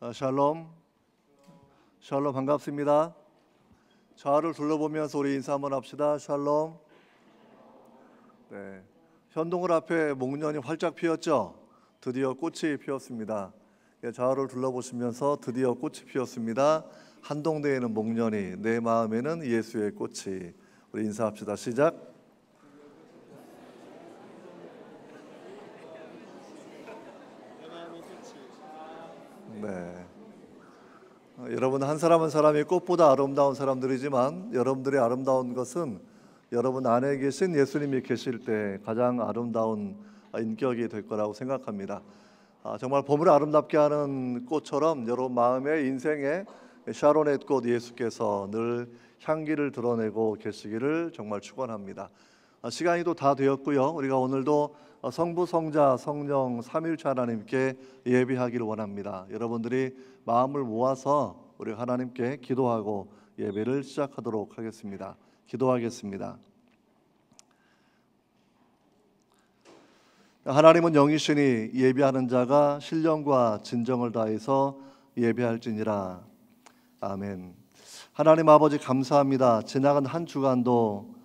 샬롬, 샬롬 반갑습니다. 좌우를 둘러보면서 우리 인사 한번 합시다. 샬롬. 네, 현동을 앞에 목련이 활짝 피었죠. 드디어 꽃이 피었습니다. 좌우를 둘러보시면서 드디어 꽃이 피었습니다. 한동대에는 목련이, 내 마음에는 예수의 꽃이. 우리 인사합시다. 시작. 네. 여러분 한 사람 한 사람이 꽃보다 아름다운 사람들이지만 여러분들의 아름다운 것은 여러분 안에 계신 예수님이 계실 때 가장 아름다운 인격이 될 거라고 생각합니다. 정말 봄을 아름답게 하는 꽃처럼 여러분 마음의 인생에 샤론의 꽃 예수께서 늘 향기를 드러내고 계시기를 정말 축원합니다. 시간이 또 다 되었고요. 우리가 오늘도 성부, 성자, 성령 삼위일체 하나님께 예배하기를 원합니다. 여러분들이 마음을 모아서 우리 하나님께 기도하고 예배를 시작하도록 하겠습니다. 기도하겠습니다. 하나님은 영이시니 예배하는 자가 신령과 진정을 다해서 예배할지니라. 아멘. 하나님 아버지 감사합니다. 지나간 한 주간도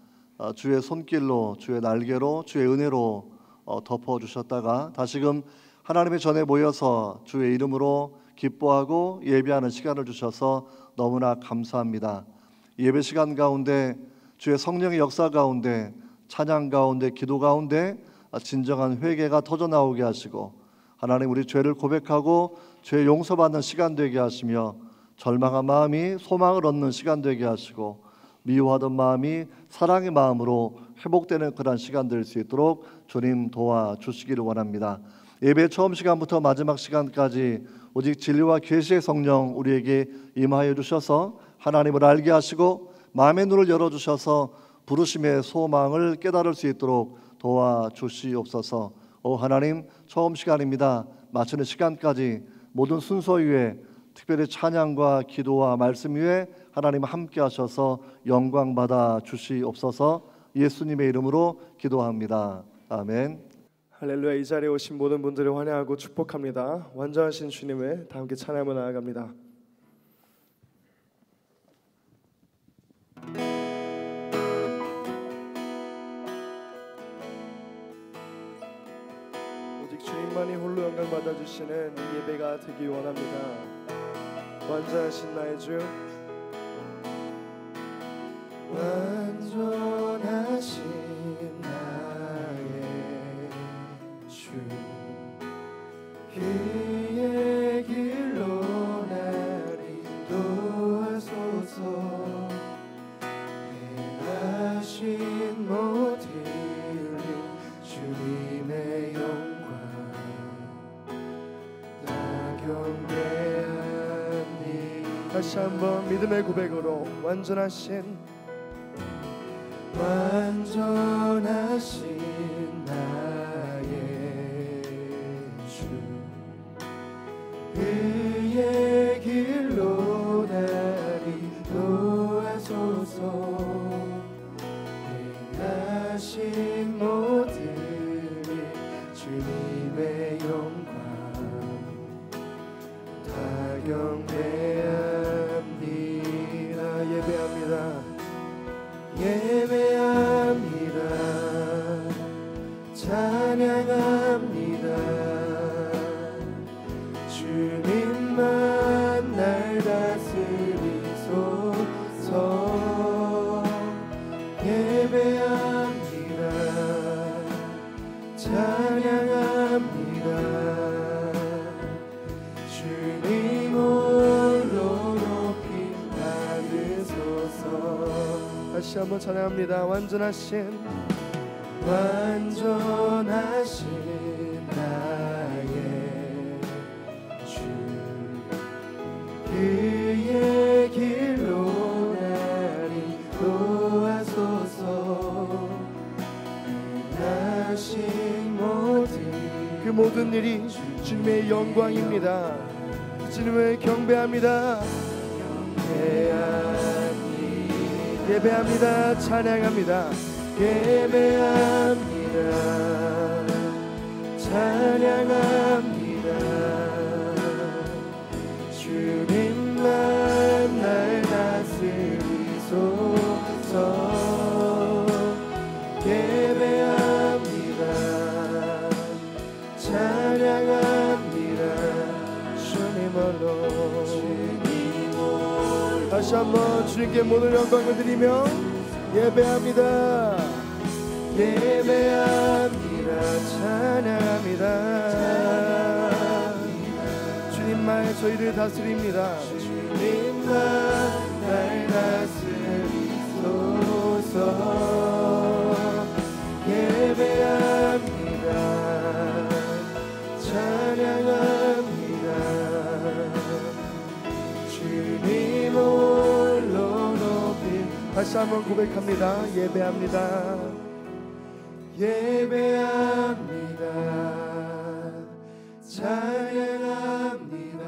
주의 손길로, 주의 날개로, 주의 은혜로 덮어주셨다가 다시금 하나님의 전에 모여서 주의 이름으로 기뻐하고 예배하는 시간을 주셔서 너무나 감사합니다. 예배 시간 가운데 주의 성령의 역사 가운데 찬양 가운데 기도 가운데 진정한 회개가 터져나오게 하시고 하나님 우리 죄를 고백하고 죄 용서받는 시간 되게 하시며 절망한 마음이 소망을 얻는 시간 되게 하시고 미워하던 마음이 사랑의 마음으로 회복되는 그런 시간 될 수 있도록 주님 도와주시기를 원합니다. 예배 처음 시간부터 마지막 시간까지 오직 진리와 계시의 성령 우리에게 임하여 주셔서 하나님을 알게 하시고 마음의 눈을 열어주셔서 부르심의 소망을 깨달을 수 있도록 도와주시옵소서. 하나님 처음 시간입니다. 마치는 시간까지 모든 순서 위에 특별히 찬양과 기도와 말씀 위에 하나님 함께 하셔서 영광 받아 주시옵소서. 예수님의 이름으로 기도합니다. 아멘. 할렐루야. 이 자리에 오신 모든 분들을 환영하고 축복합니다. 완전하신 주님을 다 함께 찬양하며 나아갑니다. 오직 주님만이 홀로 영광 받아주시는 이 예배가 되기 원합니다. 완전하신 나의 주, 완전하신 나의 주, 그의 길로 날 인도하소서. 행하신 모든 일 주님의 영광 다 경배하니. 다시 한번 믿음의 고백으로 완전하신 나의 주, 그의 길로 날 인도하소서. 행하신 모든 일 주님의 영광 다 경배합니다. 예배합니다. 예배합니다. 찬양합니다. 주님만 날 다스리소서. 예배합니다. 찬양합니다. 주님 홀로 높이 받으소서. 다시 한번 찬양합니다. 완전하신 나의 주, 그의 길로 날 인도하소서. 행하신 그 모든 일이 주님의 영광입니다. 주님을 경배합니다. 예배합니다. 찬양합니다. 예배합니다. 찬양합니다. 다시 한번 주님께 모든 영광을 드리며 예배합니다. 예배합니다. 찬양합니다. 주님만 저희를 다스립니다. 주님만 날 다스리소서. 예배합니다. 찬양합니다. 주님 홀로 높이. 다시 한번 고백합니다. 예배합니다. 예배합니다. 찬양합니다.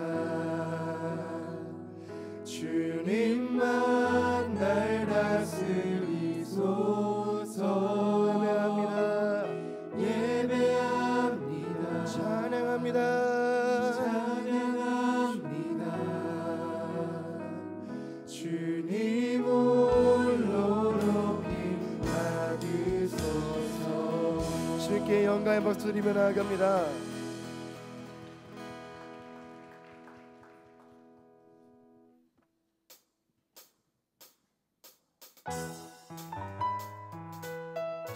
주님만 날 다스리소서. 예배합니다. 예배합니다. 찬양합니다. 찬양합니다. 주님 홀로 높이 받으소서. 주님께 영광의 박수 드리며 나아갑니다.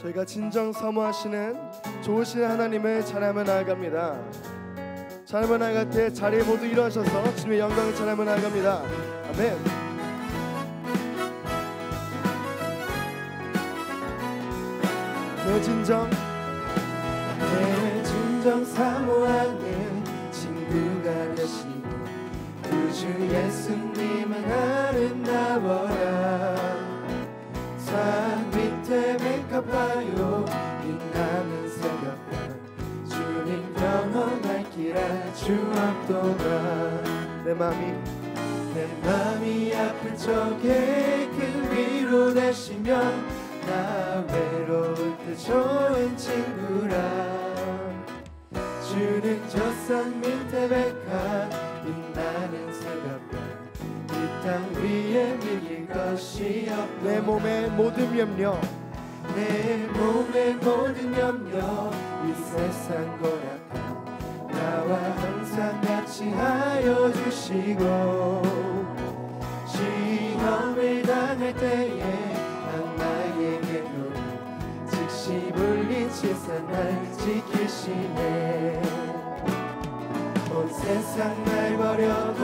저희가 진정 사모하시는 좋으신 하나님을 찬양하며 나아갑니다. 찬양하며 나아갈 때 자리에 모두 일어나셔서 주님의 영광을 찬양하며 나아갑니다. 아멘. 내 진정 사모하는 친구가 되시고 구주 예수님은 아름다워라. 산 밑에 맥가파요 빛나는 새벽별 주님 영원할기라 주 앞도가. 내 맘이 아플 적에 그 위로 되시며 나 외로울 때 좋은 친구라. 주는 저 산 밑에 백화 빛나는 새벽별 이 땅 위에 밀릴 것이 없고. 내 몸의 모든 염려 이 세상 고락함 나와 항상 같이 하여 주시고. 시험을 당할 때에 악마에게도 즉시 물리치사 날 지키시네. 온 세상 날 버려도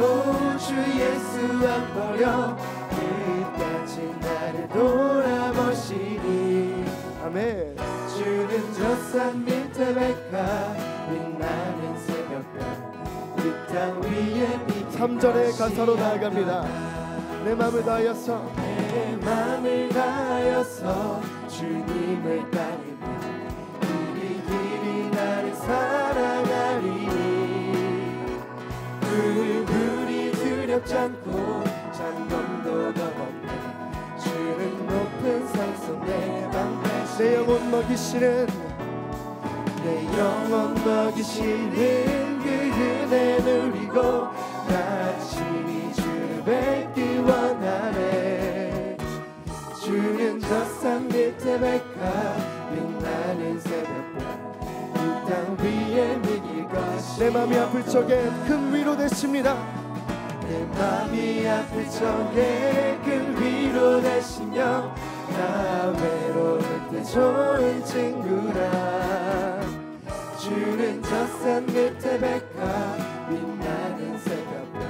주 예수 안 버려 끝까지 나를 돌아보시니. 아멘. 주는 저 산 밑에 백화 빛나는 새벽별 이 땅 위에 빛. 3절의 가사로 나아갑니다. 내 맘을 다하여서 주님을 따르며 길이 나를 사랑하리니. 불이 두렵지 않고 잠금도 없네. 주는 높은 산속 내 방패. 내 영혼 먹이시는 그 은혜 누리고 다시 주를 뵙기 원하네. 주는 저 산 밑에 백화 빛나는 새벽별 이 땅 위에 밀릴 것이. 내 맘이 아플 적에 큰 위로 되십니다. 내 맘이 아플 적에 큰 위로 되시며 나 외로울 때 좋은 친구라. 주는 저 산 밑에 백화 빛나는 새벽별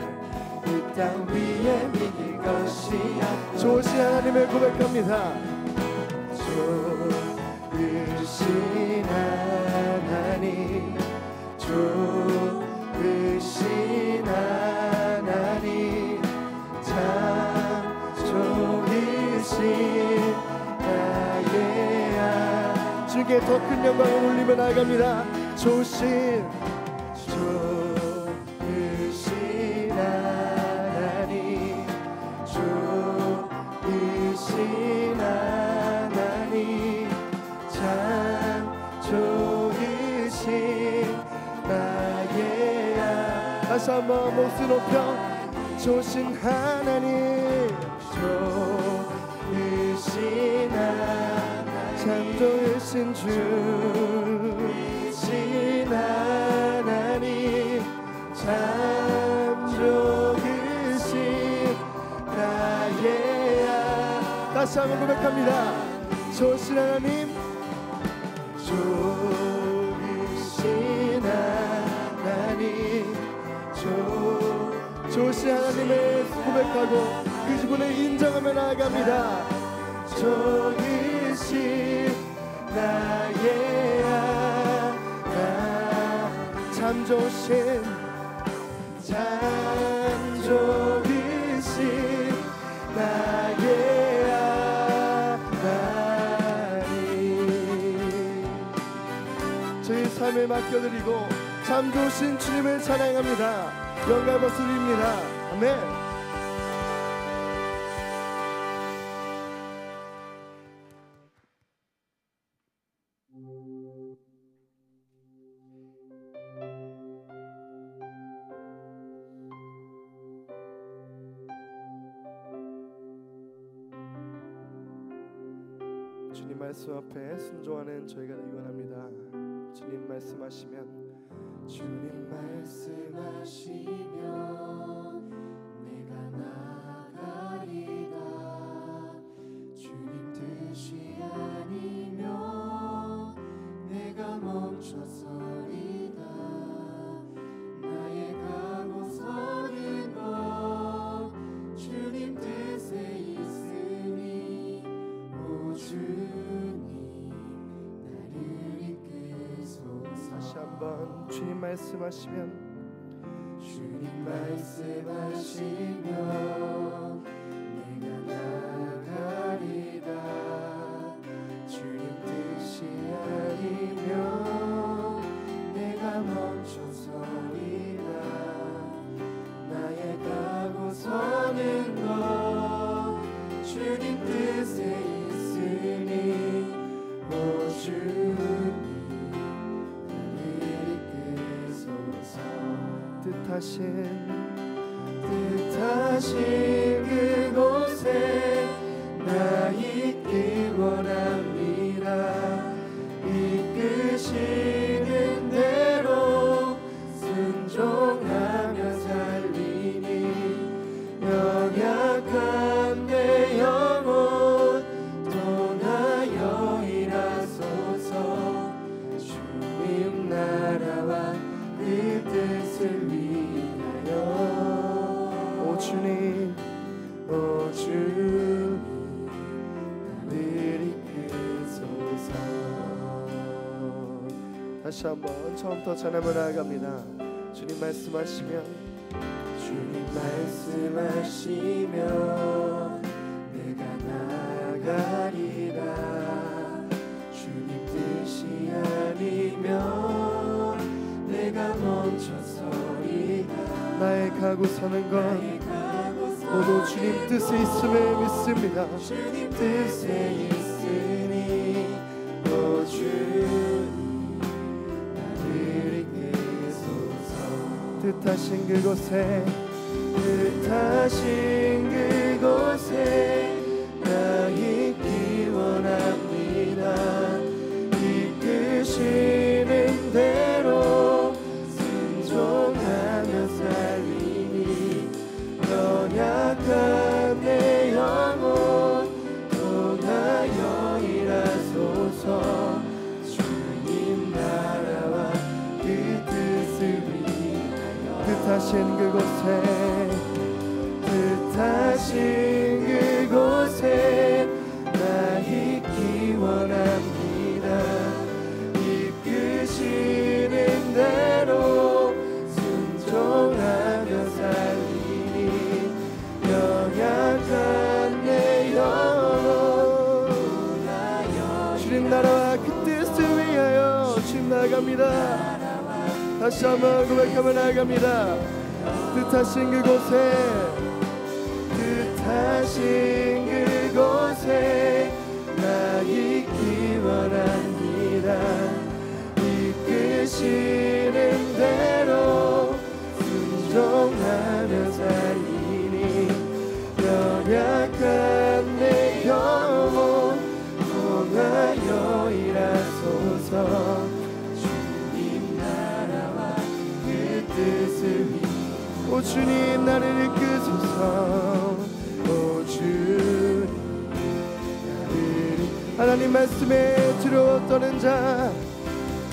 이 땅 위에 밀릴 것이 없고. 좋으신 하나님을 고백합니다. 좋으신 하나님 좋으신 하나님 참 좋으신 나의 주께 더 큰 영광을 올리며 나아갑니다. 좋으신 하나님 좋으신 하나님 참 좋으신 나의 다시 한번 목소리 높여. 좋으신 하나님 좋으신 하나님 참 좋으신 주신 하나님 참 좋으신 하나님 다시 한번 고백합니다. 좋으신 하나님, 좋으신 하나님, 좋으신 하나님을 고백하고 그 주분을 인정하며 나아갑니다. 좋으신 나의 하나, 참 좋으신 나의 하나님. 저희 삶을 맡겨드리고 참 좋으신 주님을 찬양합니다. 영광 박수 드립니다. 아멘. 주님 말씀 앞에 순종하는 저희가 되기 원합니다. 주님 말씀하시면, 주님 말씀하시면 내가 나가리다. 주님 뜻이 아니면 내가 멈춰서리다. 나의 가고 서는 것 주님 뜻에 있으니 오 주님 나를 이끄소서. 다시 한번 주님 말씀하시면, 주님 말씀하시면 내가 나가리다. 주님 뜻이 아니면 내가 멈춰서리다. 나의 가고 서는 것 주님 뜻에 있으니 오 주님 나를 이끄소서. 뜻하신 그곳에 나 있기 원합니다. 이끄시는 대로 순종하며 살리니 연약한 내 영혼 떠나여 일하소서. 주님 나라와 그 뜻을 위하여 오 주님 나를 이끄소서. 다시 한번 처음부터 찬양을 나아갑니다. 주님 말씀하시면 내가 나가리라. 주님 뜻이 아니면 내가 멈춰서리다. 나의 가고 서는 것 모두 주님 뜻에 있음을 믿습니다. 주님 뜻에 있으니 오 주님 나를 이끄소서. 뜻하신 그곳에 나 있기 원합니다. 이끄시는 대로 순종하며 살리니 연약한 내 영혼 떠나여 일하소서. 주님 나라와 그 뜻을 위하여 뜻하신 그곳에 나 있기 원합니다. 이끄시는 대로 순종하며 살리니 연약한 내 영혼 주님 나라와 그 뜻을 위하여 주님 나아갑니다. 다시 한번 고백하며 나아갑니다. 뜻하신 그곳에 나 있기 원합니다. 이끄시는 대로 순종하며 살리니 연약한 내 영혼 통하여 일하소서. 주님 나라와 그 뜻을 위해 오 주님 나를 이끄소서. 오 주님 하나님 말씀에 두려워 떠는 자,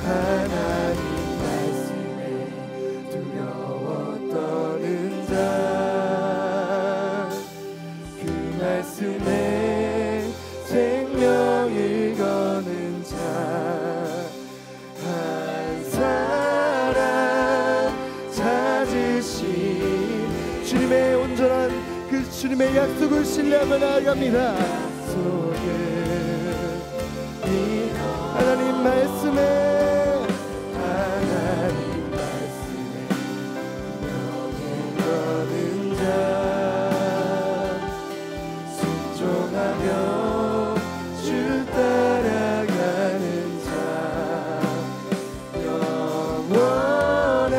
하나님 말씀에 두려워 떠는 자, 그 말씀에 생명을 거는 자, 한 사람 찾으신 주님의 온전한 그 주님의 약속을 신뢰하며 나아갑니다. 하나님 말씀에 영을 거는 자, 순종하며 주 따라가는 자, 영원한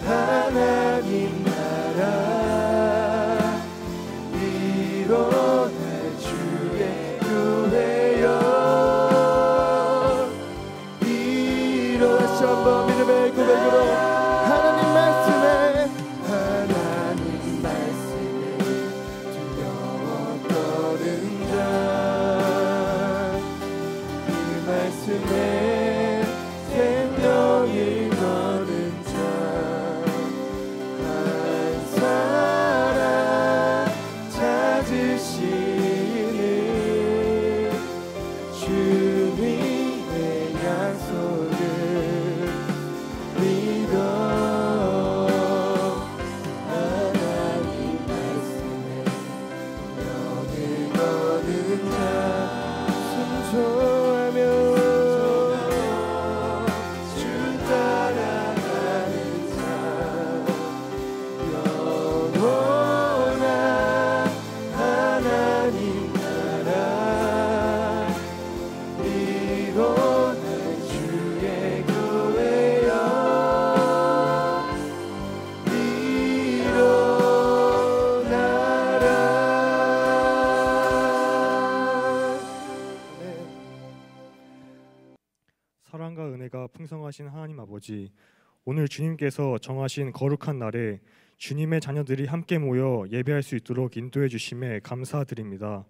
하나님 나라 이뤄낼 주의 교회여. 다시 한번 믿음의 고백으로 하나님 말씀에 두려워 떠는 자, 그 말씀에 생명을 거는 자, 한 사람 찾으시는 주님의 약속을 믿어. 하나님 말씀에 영을 거는 자, 순종하며 주 따라가는 자, 영원한 하나님 나라 이뤄낼 주의 교회여. 사랑과 은혜가 풍성하신 하나님 아버지, 오늘 주님께서 정하신 거룩한 날에 주님의 자녀들이 함께 모여 예배할 수 있도록 인도해 주심에 감사드립니다.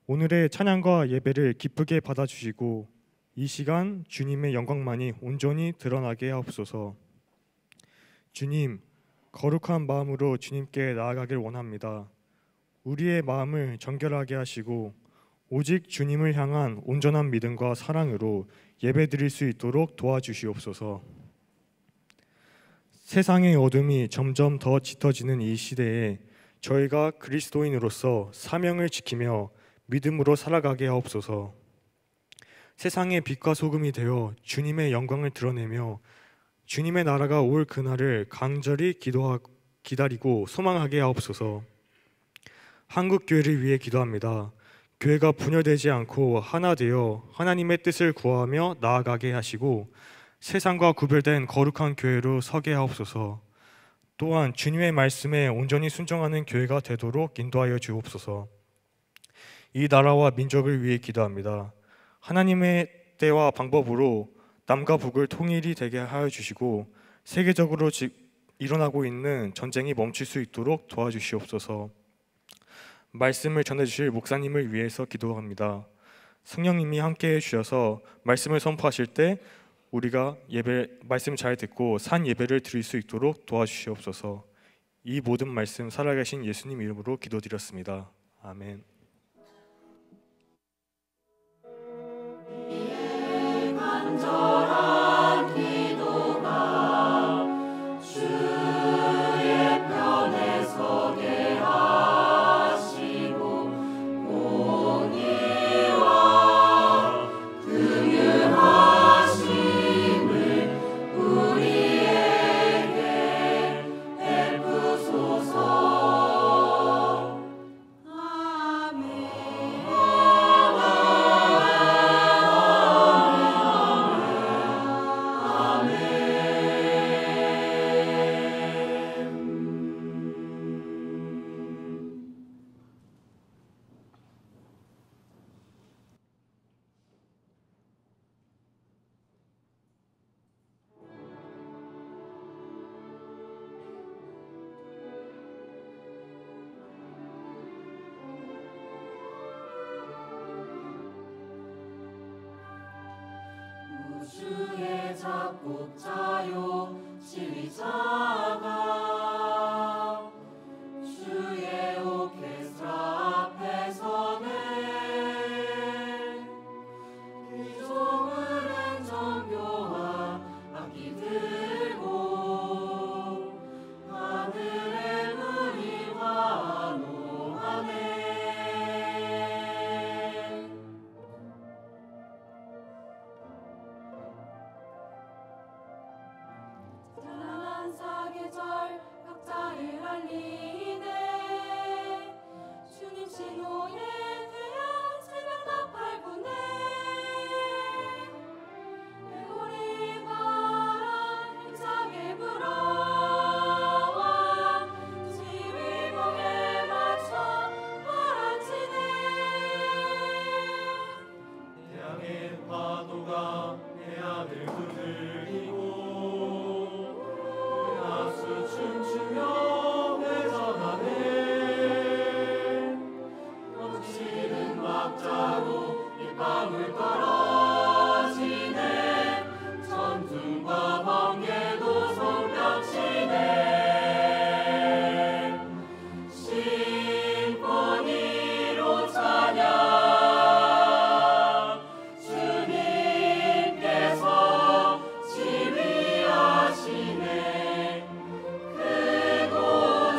오늘의 찬양과 예배를 기쁘게 받아주시고 이 시간 주님의 영광만이 온전히 드러나게 하옵소서. 주님, 거룩한 마음으로 주님께 나아가길 원합니다. 우리의 마음을 정결하게 하시고 오직 주님을 향한 온전한 믿음과 사랑으로 예배드릴 수 있도록 도와주시옵소서. 세상의 어둠이 점점 더 짙어지는 이 시대에 저희가 그리스도인으로서 사명을 지키며 믿음으로 살아가게 하옵소서. 세상의 빛과 소금이 되어 주님의 영광을 드러내며 주님의 나라가 올 그날을 간절히 기다리고 소망하게 하옵소서. 한국교회를 위해 기도합니다. 교회가 분열되지 않고 하나 되어 하나님의 뜻을 구하며 나아가게 하시고 세상과 구별된 거룩한 교회로 서게 하옵소서. 또한 주님의 말씀에 온전히 순종하는 교회가 되도록 인도하여 주옵소서. 이 나라와 민족을 위해 기도합니다. 하나님의 때와 방법으로 남과 북을 통일이 되게 하여 주시고 세계적으로 일어나고 있는 전쟁이 멈출 수 있도록 도와주시옵소서. 말씀을 전해주실 목사님을 위해서 기도합니다. 성령님이 함께해 주셔서 말씀을 선포하실 때 우리가 말씀 잘 듣고 산 예배를 드릴 수 있도록 도와주시옵소서. 이 모든 말씀 살아계신 예수님 이름으로 기도드렸습니다. 아멘. 간절한 기도가 주의 편에 서게 하시고 공의와 긍휼하심을 우리에게 베푸소서. 아멘. 잡고자요 지휘자가 주의 오케스트라 앞에서는 귀종은 정교와 악기 들고 하늘의 문이 환호하네. 찬란한 사계절 박자를 알리네. 주님 신호에 대한 새벽 나팔부네. 우리 바람 힘차게 불어와 지휘봉에 맞춰 몰아치네. 태양의 파도가 해안을 두들기고 은하수 춤추며 회전하네. 넘치는 막자로 빗방울 떨어지네. 전투와 번개도 손뼉치네. 심포니로 찬양 주님께서 지휘하시네. 크고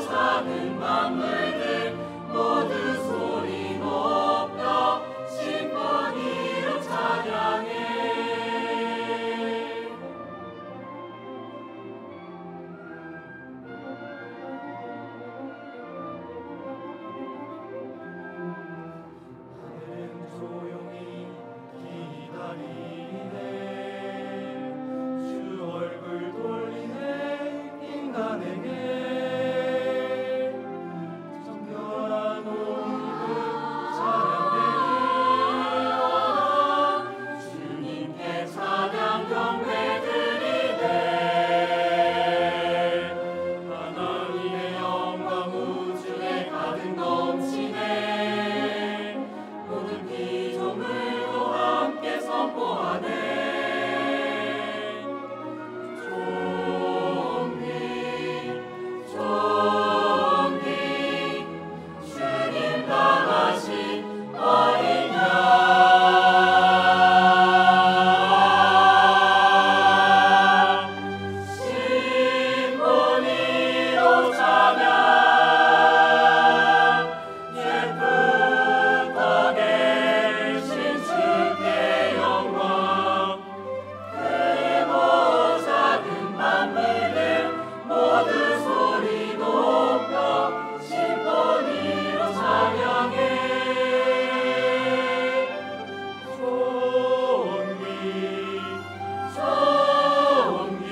작은 만물들 모두 소리 높여 심포니로 찬양해. 하늘은 조용히 기다리네. 주 얼굴 돌리네. 인간에게 정결한 옷입은 찬양되리라. 주님께 찬양 경배드리네. 하나님의 영광 우주에 가득 넘치네. 모든 피조물도 함께 선포하네. 존귀 존귀 주님 당하신 어린 양. 심포니로 찬양 예쁘다 계신 주께 영광. 크고 작은 만물들 모두 소리 높여 심포니로 찬양해. 존귀 존귀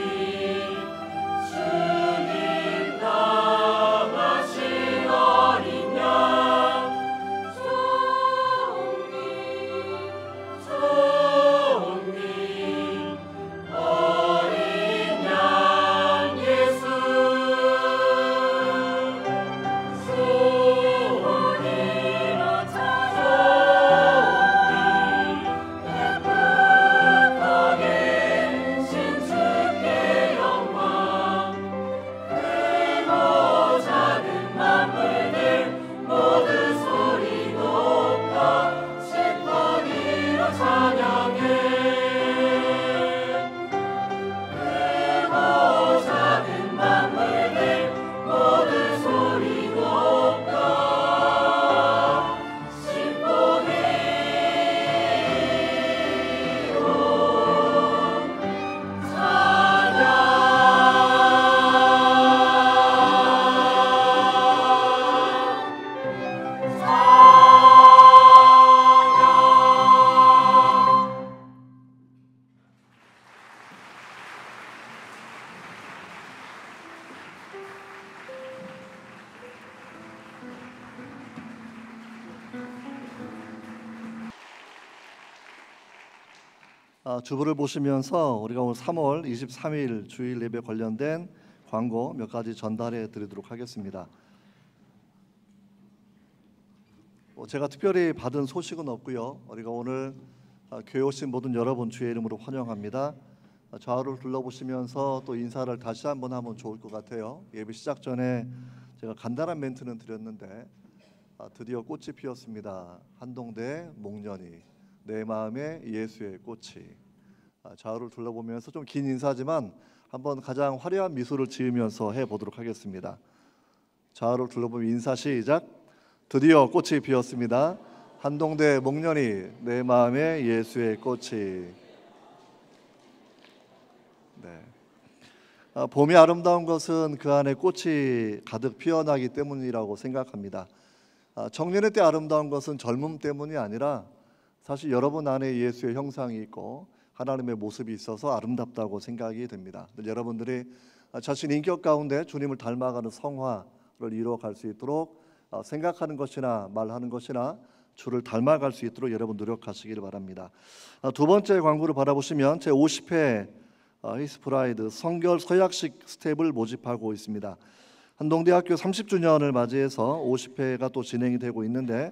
주님 당하신 어린 양. 존귀 존귀 어린 양 예수. 소리로 찬양 예쁘다 계신 주께 영광. 크고 작은 만물들 모두 소리 높여 심포니로 찬양해. 크고 작은 만물들 모두 소리 높여 심포니로 주부를 보시면서 우리가 오늘 3월 23일 주일 예배 관련된 광고 몇 가지 전달해 드리도록 하겠습니다. 제가 특별히 받은 소식은 없고요. 우리가 오늘 교회 오신 모든 여러분 주의 이름으로 환영합니다. 좌우를 둘러보시면서 또 인사를 다시 한번 하면 좋을 것 같아요. 예배 시작 전에 제가 간단한 멘트는 드렸는데 드디어 꽃이 피었습니다. 한동대 목련이 내 마음에 예수의 꽃이. 좌우를 둘러보면서 좀 긴 인사지만 한번 가장 화려한 미소를 지으면서 해보도록 하겠습니다. 좌우를 둘러보면 인사 시작. 드디어 꽃이 피었습니다. 한동대 목련이 내 마음에 예수의 꽃이. 네. 봄이 아름다운 것은 그 안에 꽃이 가득 피어나기 때문이라고 생각합니다. 청년의 때 아름다운 것은 젊음 때문이 아니라 사실 여러분 안에 예수의 형상이 있고 하나님의 모습이 있어서 아름답다고 생각이 됩니다. 여러분들이 자신의 인격 가운데 주님을 닮아가는 성화를 이루어갈 수 있도록 생각하는 것이나 말하는 것이나 주를 닮아갈 수 있도록 여러분 노력하시기를 바랍니다. 두 번째 광고를 바라보시면 제50회 히스프라이드 성결 서약식 스텝을 모집하고 있습니다. 한동대학교 30주년을 맞이해서 50회가 또 진행이 되고 있는데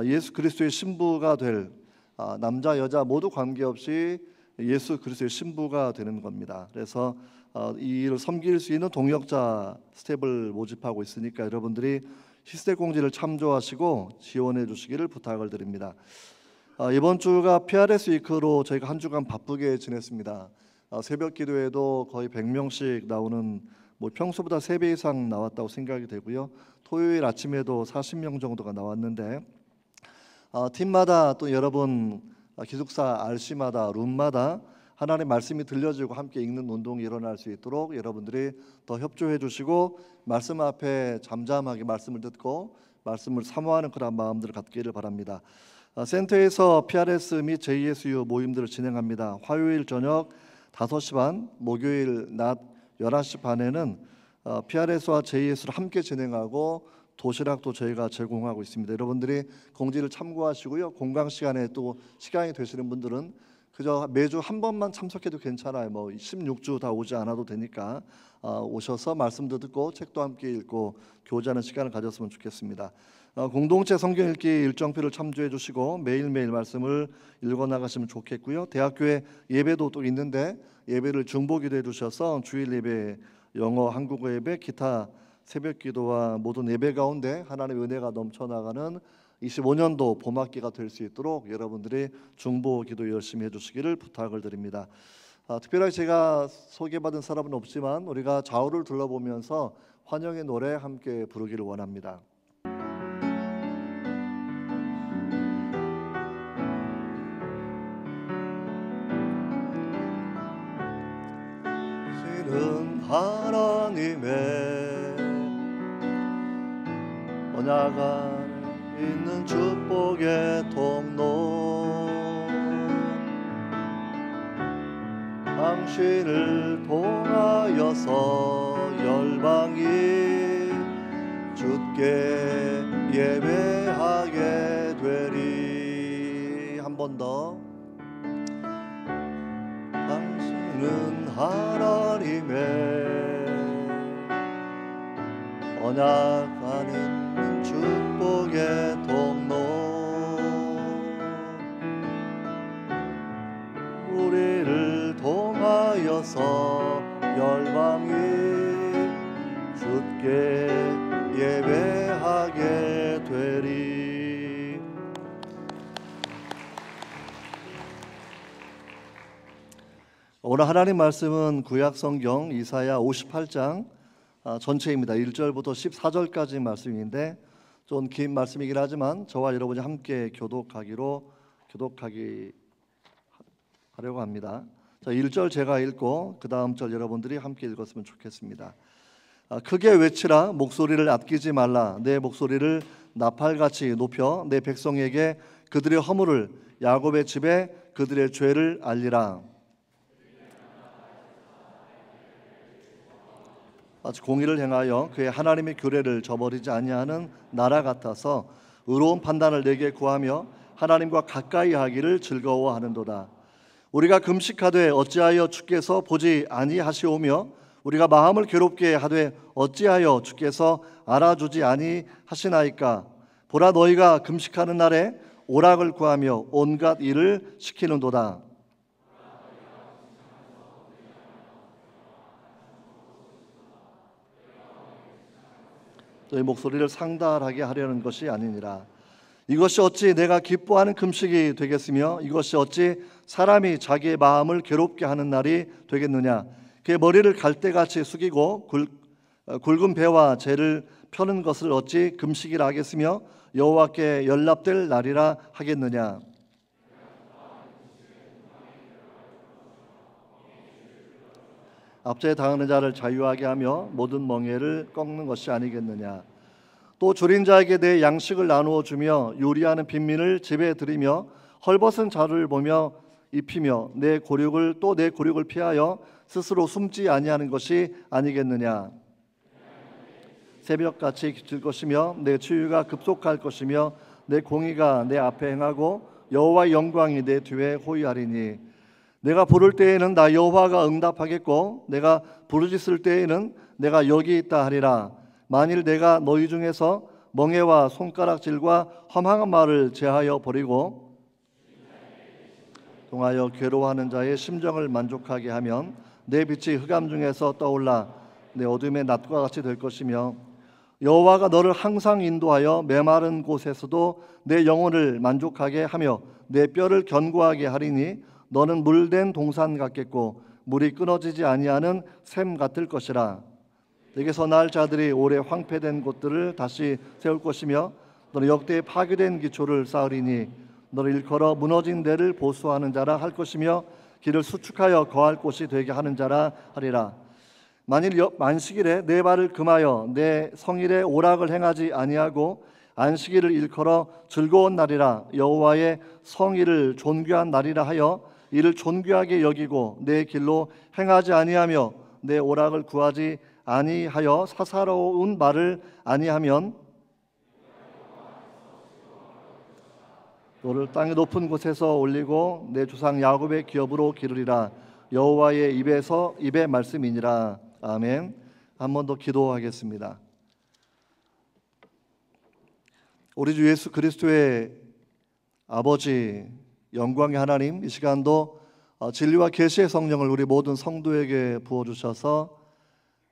예수 그리스도의 신부가 될 남자 여자 모두 관계없이 예수 그리스도의 신부가 되는 겁니다. 그래서 이 일을 섬길 수 있는 동역자 스텝을 모집하고 있으니까 여러분들이 시스템 공지를 참조하시고 지원해 주시기를 부탁을 드립니다. 이번 주가 PRS 위크로 저희가 한 주간 바쁘게 지냈습니다. 새벽 기도에도 거의 100명씩 나오는 평소보다 3배 이상 나왔다고 생각이 되고요. 토요일 아침에도 40명 정도가 나왔는데 팀마다 또 여러분 기숙사 RC마다 룸마다 하나님의 말씀이 들려지고 함께 읽는 운동이 일어날 수 있도록 여러분들이 더 협조해 주시고 말씀 앞에 잠잠하게 말씀을 듣고 말씀을 사모하는 그런 마음들을 갖기를 바랍니다. 센터에서 PRS 및 JSU 모임들을 진행합니다. 화요일 저녁 5시 반, 목요일 낮 11시 반에는 PRS와 JS를 함께 진행하고 도시락도 저희가 제공하고 있습니다. 여러분들이 공지를 참고하시고요. 공강 시간에 또 시간이 되시는 분들은 그저 매주 한 번만 참석해도 괜찮아요. 16주 다 오지 않아도 되니까 오셔서 말씀도 듣고 책도 함께 읽고 교제하는 시간을 가졌으면 좋겠습니다. 공동체 성경 읽기 일정표를 참조해 주시고 매일매일 말씀을 읽어 나가시면 좋겠고요. 대학교에 예배도 또 있는데 예배를 중보기도 해주셔서 주일 예배, 영어, 한국어 예배, 기타 새벽 기도와 모든 예배 가운데 하나님의 은혜가 넘쳐나가는 25년도 봄학기가 될 수 있도록 여러분들이 중보 기도 열심히 해주시기를 부탁을 드립니다. 특별하게 제가 소개받은 사람은 없지만 우리가 좌우를 둘러보면서 환영의 노래 함께 부르기를 원합니다. 신은 하나님의 언약 안에 있는 축복의 통로 당신을 통하여서 열방이 주께 예배하게 되리. 한 번 더. 당신은 하나님의 언약 안에 있는 축복의 통로 우리를 통하여서 열방이 주께 예배하게 되리. 오늘 하나님 말씀은 구약 성경 이사야 58장 전체입니다. 1절부터 14절까지 말씀인데 좀 긴 말씀이긴 하지만 저와 여러분이 함께 교독하려고 합니다. 자, 1절 제가 읽고 그 다음 절 여러분들이 함께 읽었으면 좋겠습니다. 크게 외치라. 목소리를 아끼지 말라. 내 목소리를 나팔같이 높여 내 백성에게 그들의 허물을 야곱의 집에 그들의 죄를 알리라. 공의를 행하여 그의 하나님의 규례를 저버리지 아니하는 나라 같아서 의로운 판단을 내게 구하며 하나님과 가까이 하기를 즐거워하는도다. 우리가 금식하되 어찌하여 주께서 보지 아니하시오며 우리가 마음을 괴롭게 하되 어찌하여 주께서 알아주지 아니하시나이까. 보라, 너희가 금식하는 날에 오락을 구하며 온갖 일을 시키는도다. 너희 목소리를 상달하게 하려는 것이 아니니라. 이것이 어찌 내가 기뻐하는 금식이 되겠으며 이것이 어찌 사람이 자기의 마음을 괴롭게 하는 날이 되겠느냐. 그의 머리를 갈대같이 숙이고 굵은 배와 재를 펴는 것을 어찌 금식이라 하겠으며 여호와께 연락될 날이라 하겠느냐. 앞제에 당하는 자를 자유하게 하며 모든 멍에를 꺾는 것이 아니겠느냐. 또 줄인 자에게 내 양식을 나누어 주며 요리하는 빈민을 집에 들이며 헐벗은 자를 보며 입히며 내 고륙을 피하여 스스로 숨지 아니하는 것이 아니겠느냐. 새벽같이 길 것이며 내 치유가 급속할 것이며 내 공의가 내 앞에 행하고 여호와의 영광이 내 뒤에 호위하리니 내가 부를 때에는 나 여호와가 응답하겠고 내가 부르짖을 때에는 내가 여기 있다 하리라. 만일 내가 너희 중에서 멍에와 손가락질과 험한 말을 제하여 버리고 동하여 괴로워하는 자의 심정을 만족하게 하면 내 빛이 흑암 중에서 떠올라 내 어둠의 낮과 같이 될 것이며 여호와가 너를 항상 인도하여 메마른 곳에서도 내 영혼을 만족하게 하며 내 뼈를 견고하게 하리니 너는 물된 동산 같겠고 물이 끊어지지 아니하는 샘 같을 것이라. 내게서 날 자들이 오래 황폐된 곳들을 다시 세울 것이며 너는 역대에 파괴된 기초를 쌓으리니 너를 일컬어 무너진 데를 보수하는 자라 할 것이며 길을 수축하여 거할 곳이 되게 하는 자라 하리라. 만일 안식일에 내 발을 금하여 내 성일에 오락을 행하지 아니하고 안식일을 일컬어 즐거운 날이라 여호와의 성일을 존귀한 날이라 하여 이를 존귀하게 여기고 내 길로 행하지 아니하며 내 오락을 구하지 아니하여 사사로운 말을 아니하면 너를 땅의 높은 곳에서 올리고 내 조상 야곱의 기업으로 기르리라. 여호와의 입의 말씀이니라. 아멘. 한 번 더 기도하겠습니다. 우리 주 예수 그리스도의 아버지 영광의 하나님, 이 시간도 진리와 계시의 성령을 우리 모든 성도에게 부어주셔서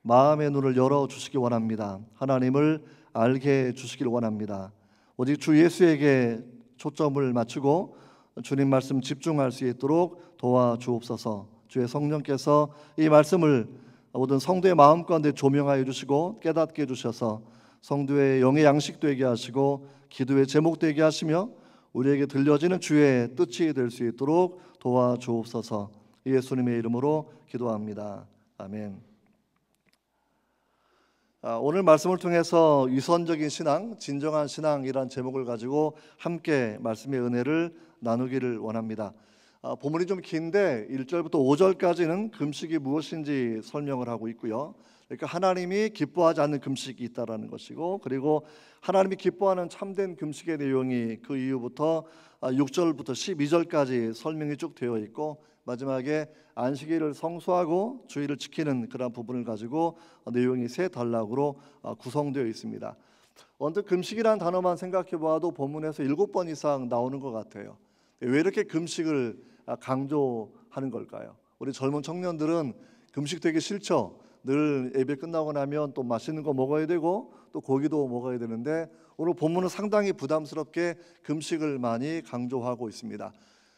마음의 눈을 열어주시기 원합니다. 하나님을 알게 해주시길 원합니다. 오직 주 예수에게 초점을 맞추고 주님 말씀 집중할 수 있도록 도와주옵소서. 주의 성령께서 이 말씀을 모든 성도의 마음 가운데 조명하여 주시고 깨닫게 해주셔서 성도의 영의 양식 되게 하시고 기도의 제목 되게 하시며 우리에게 들려지는 주의 뜻이 될 수 있도록 도와주옵소서. 예수님의 이름으로 기도합니다. 아멘. 오늘 말씀을 통해서 위선적인 신앙, 진정한 신앙이란 제목을 가지고 함께 말씀의 은혜를 나누기를 원합니다. 본문이 좀 긴데 1절부터 5절까지는 금식이 무엇인지 설명을 하고 있고요. 그러니까 하나님이 기뻐하지 않는 금식이 있다라는 것이고, 그리고 하나님이 기뻐하는 참된 금식의 내용이 그 이후부터 6절부터 12절까지 설명이 쭉 되어 있고, 마지막에 안식일을 성수하고 주일을 지키는 그런 부분을 가지고 내용이 세 단락으로 구성되어 있습니다. 언뜻 금식이라는 단어만 생각해 봐도 본문에서 7번 이상 나오는 것 같아요. 왜 이렇게 금식을 강조하는 걸까요? 우리 젊은 청년들은 금식 되게 싫죠. 늘 예배 끝나고 나면 또 맛있는 거 먹어야 되고 또 고기도 먹어야 되는데, 오늘 본문은 상당히 부담스럽게 금식을 많이 강조하고 있습니다.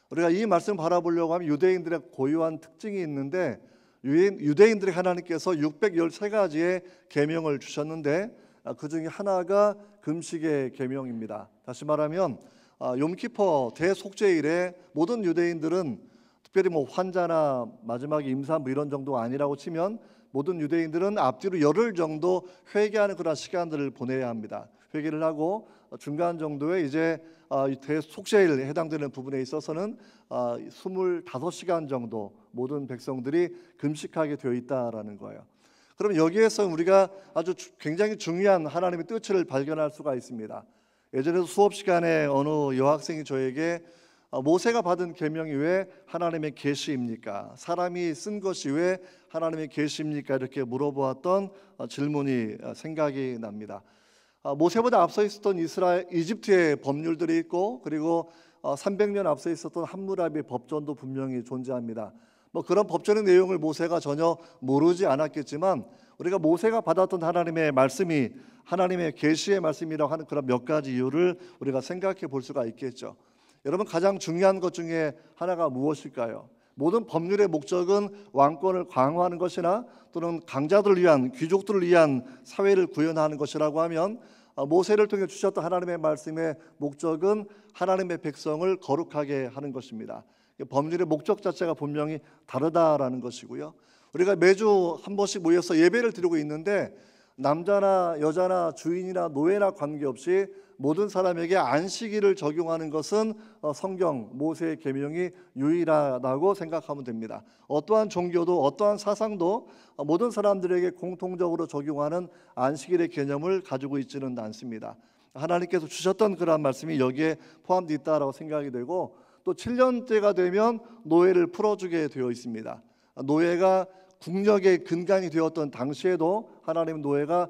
우리가 이 말씀을 바라보려고 하면 유대인들의 고유한 특징이 있는데, 유대인들의 하나님께서 613가지의 계명을 주셨는데 그 중에 하나가 금식의 계명입니다. 다시 말하면 욤키퍼 대속죄일에 모든 유대인들은, 특별히 환자나 마지막에 임산 이런 정도가 아니라고 치면, 모든 유대인들은 앞뒤로 열흘 정도 회개하는 그런 시간들을 보내야 합니다. 회개를 하고 중간 정도에 이제 대속죄일에 해당되는 부분에 있어서는 25시간 정도 모든 백성들이 금식하게 되어 있다라는 거예요. 그럼 여기에서 우리가 아주 굉장히 중요한 하나님의 뜻을 발견할 수가 있습니다. 예전에도 수업 시간에 어느 여학생이 저에게 모세가 받은 계명이 왜 하나님의 계시입니까? 사람이 쓴 것이 왜 하나님의 계시입니까? 이렇게 물어보았던 질문이 생각이 납니다. 모세보다 앞서 있었던 이집트의 법률들이 있고, 그리고 300년 앞서 있었던 함무라비의 법전도 분명히 존재합니다. 그런 법전의 내용을 모세가 전혀 모르지 않았겠지만 우리가 모세가 받았던 하나님의 말씀이 하나님의 계시의 말씀이라고 하는 그런 몇 가지 이유를 우리가 생각해 볼 수가 있겠죠. 여러분, 가장 중요한 것 중에 하나가 무엇일까요? 모든 법률의 목적은 왕권을 강화하는 것이나 또는 강자들을 위한, 귀족들을 위한 사회를 구현하는 것이라고 하면, 모세를 통해 주셨던 하나님의 말씀의 목적은 하나님의 백성을 거룩하게 하는 것입니다. 법률의 목적 자체가 분명히 다르다라는 것이고요. 우리가 매주 한 번씩 모여서 예배를 드리고 있는데, 남자나 여자나 주인이나 노예나 관계없이 모든 사람에게 안식일을 적용하는 것은 성경 모세의 계명이 유일하다고 생각하면 됩니다. 어떠한 종교도 어떠한 사상도 모든 사람들에게 공통적으로 적용하는 안식일의 개념을 가지고 있지는 않습니다. 하나님께서 주셨던 그러한 말씀이 여기에 포함되어 있다고 생각이 되고, 또 7년째가 되면 노예를 풀어주게 되어 있습니다. 노예가 국력의 근간이 되었던 당시에도 하나님 노예가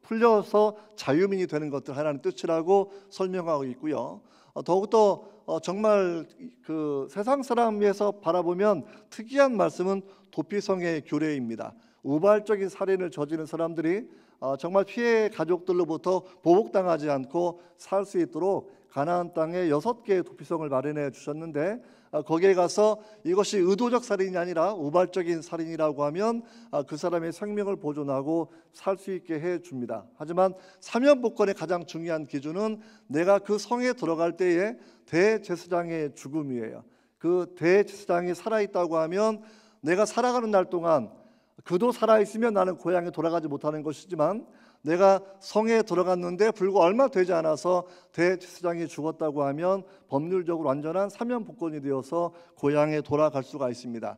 풀려서 자유민이 되는 것들 하나님 뜻이라고 설명하고 있고요. 더욱더 정말 그 세상 사람에서 바라보면 특이한 말씀은 도피성의 규례입니다. 우발적인 살인을 저지른 사람들이 정말 피해 가족들로부터 보복당하지 않고 살 수 있도록 가나안 땅에 6개의 도피성을 마련해 주셨는데, 거기에 가서 이것이 의도적 살인이 아니라 우발적인 살인이라고 하면 그 사람의 생명을 보존하고 살 수 있게 해줍니다. 하지만 사면복권의 가장 중요한 기준은 내가 그 성에 들어갈 때에 대제사장의 죽음이에요. 그 대제사장이 살아있다고 하면 내가 살아가는 날 동안 그도 살아있으면 나는 고향에 돌아가지 못하는 것이지만, 내가 성에 들어갔는데 불과 얼마 되지 않아서 대제사장이 죽었다고 하면 법률적으로 완전한 사면복권이 되어서 고향에 돌아갈 수가 있습니다.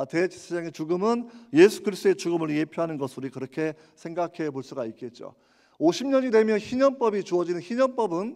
대제사장의 죽음은 예수 그리스도의 죽음을 예표하는 것으로 그렇게 생각해 볼 수가 있겠죠. 50년이 되면 희년법이 주어지는 희년법은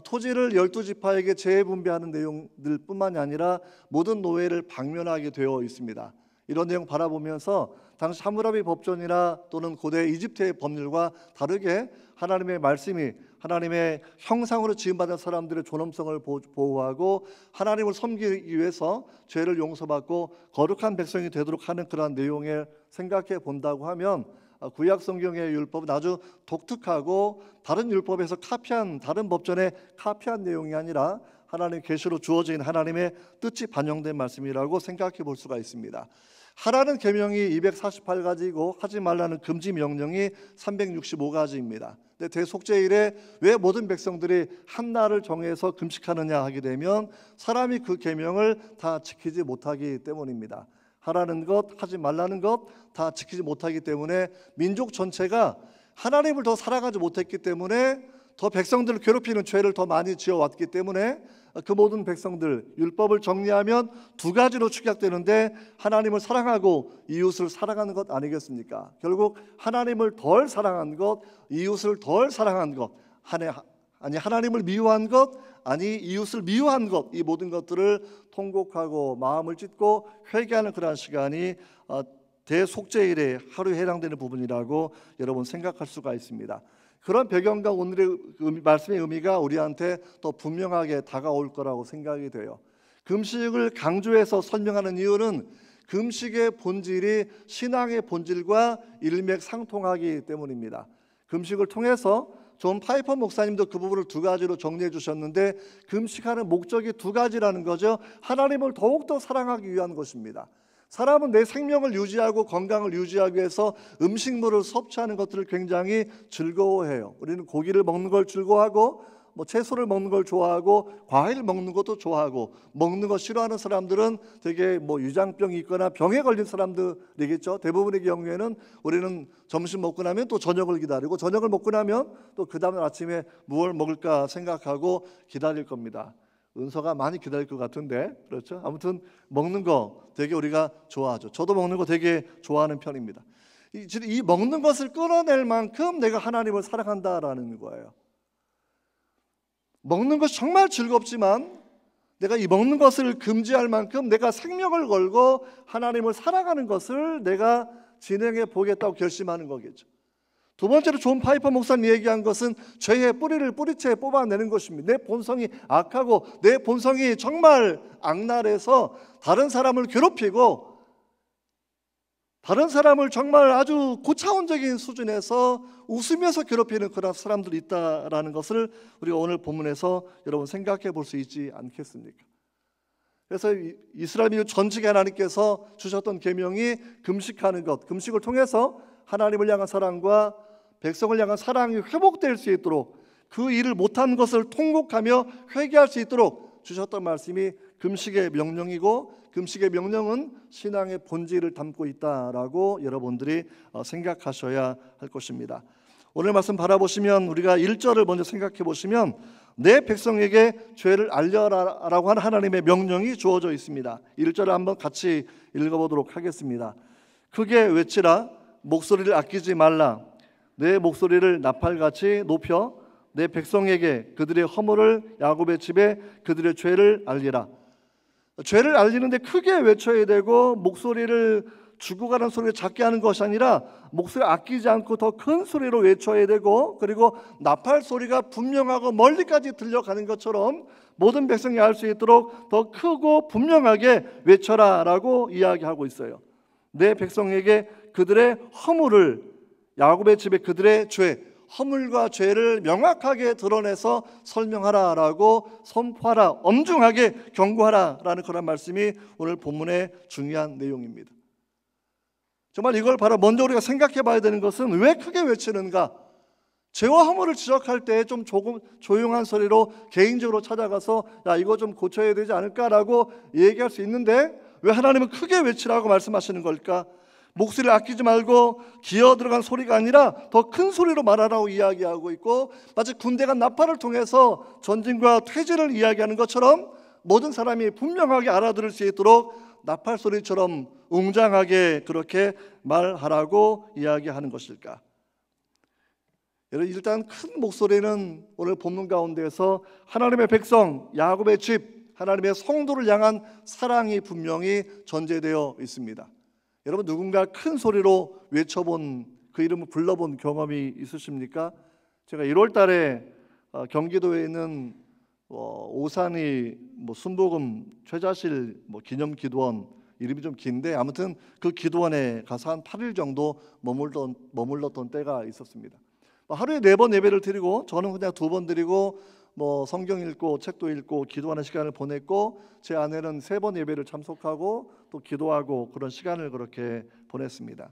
토지를 12지파에게 재분배하는 내용들 뿐만이 아니라 모든 노예를 박멸하게 되어 있습니다. 이런 내용 바라보면서 당시 함무라비 법전이나 또는 고대 이집트의 법률과 다르게 하나님의 말씀이 하나님의 형상으로 지음받은 사람들의 존엄성을 보호하고 하나님을 섬기기 위해서 죄를 용서받고 거룩한 백성이 되도록 하는 그러한 내용을 생각해 본다고 하면, 구약 성경의 율법은 아주 독특하고 다른 율법에서 카피한, 다른 법전에 카피한 내용이 아니라 하나님의 계시로 주어진 하나님의 뜻이 반영된 말씀이라고 생각해 볼 수가 있습니다. 하라는 계명이 248가지이고 하지 말라는 금지 명령이 365가지입니다. 근데 대속죄일에 왜 모든 백성들이 한 날을 정해서 금식하느냐 하게 되면 사람이 그 계명을 다 지키지 못하기 때문입니다. 하라는 것, 하지 말라는 것 다 지키지 못하기 때문에 민족 전체가 하나님을 더 살아가지 못했기 때문에 더 백성들을 괴롭히는 죄를 더 많이 지어왔기 때문에 그 모든 백성들, 율법을 정리하면 두 가지로 축약되는데, 하나님을 사랑하고 이웃을 사랑하는 것 아니겠습니까? 결국 하나님을 덜 사랑한 것, 이웃을 덜 사랑한 것, 아니 하나님을 미워한 것, 아니 이웃을 미워한 것, 이 모든 것들을 통곡하고 마음을 찢고 회개하는 그러한 시간이 대속죄일의 하루에 해당되는 부분이라고 여러분 생각할 수가 있습니다. 그런 배경과 오늘의 말씀의 의미가 우리한테 더 분명하게 다가올 거라고 생각이 돼요. 금식을 강조해서 설명하는 이유는 금식의 본질이 신앙의 본질과 일맥상통하기 때문입니다. 금식을 통해서 존 파이퍼 목사님도 그 부분을 두 가지로 정리해 주셨는데, 금식하는 목적이 두 가지라는 거죠. 하나님을 더욱더 사랑하기 위한 것입니다. 사람은 내 생명을 유지하고 건강을 유지하기 위해서 음식물을 섭취하는 것들을 굉장히 즐거워해요. 우리는 고기를 먹는 걸 즐거워하고 채소를 먹는 걸 좋아하고 과일 먹는 것도 좋아하고, 먹는 거 싫어하는 사람들은 되게 유장병이 있거나 병에 걸린 사람들이겠죠. 대부분의 경우에는 우리는 점심 먹고 나면 또 저녁을 기다리고, 저녁을 먹고 나면 또 그 다음 아침에 무엇을 먹을까 생각하고 기다릴 겁니다. 은서가 많이 기다릴 것 같은데, 그렇죠? 아무튼 먹는 거 되게 우리가 좋아하죠. 저도 먹는 거 되게 좋아하는 편입니다. 이 먹는 것을 끊어낼 만큼 내가 하나님을 사랑한다라는 거예요. 먹는 것이 정말 즐겁지만 내가 이 먹는 것을 금지할 만큼 내가 생명을 걸고 하나님을 사랑하는 것을 내가 진행해 보겠다고 결심하는 거겠죠. 두 번째로 존 파이퍼 목사님 얘기한 것은 죄의 뿌리를 뿌리채 뽑아내는 것입니다. 내 본성이 악하고 내 본성이 정말 악랄해서 다른 사람을 괴롭히고 다른 사람을 정말 아주 고차원적인 수준에서 웃으면서 괴롭히는 그런 사람들이 있다라는 것을 우리가 오늘 본문에서 여러분 생각해 볼 수 있지 않겠습니까? 그래서 이스라엘 민족 전직에 하나님께서 주셨던 계명이 금식하는 것, 금식을 통해서 하나님을 향한 사랑과 백성을 향한 사랑이 회복될 수 있도록, 그 일을 못한 것을 통곡하며 회개할 수 있도록 주셨던 말씀이 금식의 명령이고, 금식의 명령은 신앙의 본질을 담고 있다라고 여러분들이 생각하셔야 할 것입니다. 오늘 말씀 바라보시면 우리가 1절을 먼저 생각해 보시면 내 백성에게 죄를 알려라라고 하는 하나님의 명령이 주어져 있습니다. 1절을 한번 같이 읽어보도록 하겠습니다. 크게 외치라, 목소리를 아끼지 말라. 내 목소리를 나팔같이 높여 내 백성에게 그들의 허물을, 야곱의 집에 그들의 죄를 알리라. 죄를 알리는데 크게 외쳐야 되고, 목소리를 죽어가는 소리를 작게 하는 것이 아니라 목소리 아끼지 않고 더 큰 소리로 외쳐야 되고, 그리고 나팔 소리가 분명하고 멀리까지 들려가는 것처럼 모든 백성이 알 수 있도록 더 크고 분명하게 외쳐라라고 이야기하고 있어요. 내 백성에게 그들의 허물을, 야곱의 집에 그들의 죄, 허물과 죄를 명확하게 드러내서 설명하라라고 선포하라, 엄중하게 경고하라라는 그런 말씀이 오늘 본문의 중요한 내용입니다. 정말 이걸 바로 먼저 우리가 생각해 봐야 되는 것은 왜 크게 외치는가? 죄와 허물을 지적할 때 좀 조금 조용한 소리로 개인적으로 찾아가서 야, 이거 좀 고쳐야 되지 않을까라고 얘기할 수 있는데 왜 하나님은 크게 외치라고 말씀하시는 걸까? 목소리를 아끼지 말고 기어 들어간 소리가 아니라 더 큰 소리로 말하라고 이야기하고 있고, 마치 군대가 나팔을 통해서 전진과 퇴진을 이야기하는 것처럼 모든 사람이 분명하게 알아들을 수 있도록 나팔 소리처럼 웅장하게 그렇게 말하라고 이야기하는 것일까? 여러분, 일단 큰 목소리는 오늘 본문 가운데서 하나님의 백성, 야곱의 집, 하나님의 성도를 향한 사랑이 분명히 전제되어 있습니다. 여러분, 누군가 큰 소리로 외쳐본, 그 이름을 불러본 경험이 있으십니까? 제가 1월 달에 경기도에 있는 오산이 순복음 최자실 기념기도원, 이름이 좀 긴데 아무튼 그 기도원에 가서 한 8일 정도 머물렀던 때가 있었습니다. 하루에 4번 예배를 드리고, 저는 그냥 2번 드리고 성경 읽고 책도 읽고 기도하는 시간을 보냈고, 제 아내는 3번 예배를 참석하고 또 기도하고 그런 시간을 그렇게 보냈습니다.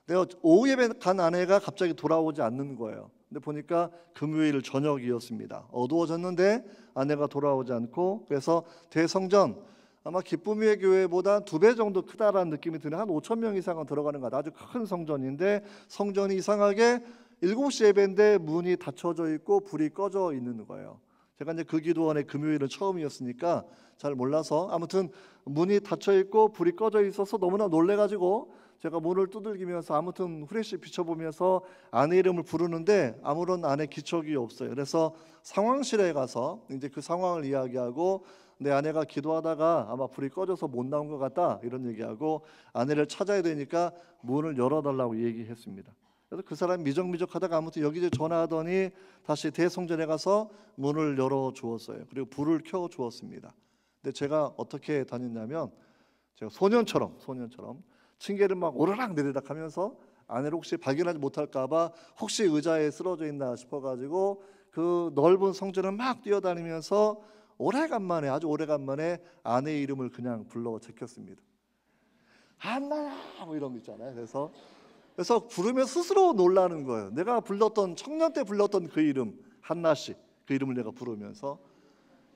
내가 오후 예배 간 아내가 갑자기 돌아오지 않는 거예요. 근데 보니까 금요일 저녁이었습니다. 어두워졌는데 아내가 돌아오지 않고, 그래서 대성전, 아마 기쁨의 교회보다 2배 정도 크다라는 느낌이 드는, 한 5천 명 이상은 들어가는 것 같아요. 아주 큰 성전인데 성전이 이상하게 7시 예배인데 문이 닫혀져 있고 불이 꺼져 있는 거예요. 제가 이제 그 기도원의 금요일은 처음이었으니까 잘 몰라서, 아무튼 문이 닫혀 있고 불이 꺼져 있어서 너무나 놀래가지고 제가 문을 두들기면서 아무튼 후레쉬 비춰보면서 아내 이름을 부르는데 아무런 아내 기척이 없어요. 그래서 상황실에 가서 이제 그 상황을 이야기하고, 내 아내가 기도하다가 아마 불이 꺼져서 못 나온 것 같다 이런 얘기하고, 아내를 찾아야 되니까 문을 열어달라고 얘기했습니다. 그래서 그 사람이 미적미적하다가 아무튼 여기저기 전화하더니 다시 대성전에 가서 문을 열어주었어요. 그리고 불을 켜주었습니다. 근데 제가 어떻게 다녔냐면, 제가 소년처럼 층계를 막 오르락 내리락 하면서 아내를 혹시 발견하지 못할까봐 혹시 의자에 쓰러져 있나 싶어가지고 그 넓은 성전을 막 뛰어다니면서 아주 오래간만에 아내의 이름을 그냥 불러 제꼈습니다. 한나야 이런 거 있잖아요. 그래서 부르면 스스로 놀라는 거예요. 내가 청년 때 불렀던 그 이름, 한나씨, 그 이름을 내가 부르면서,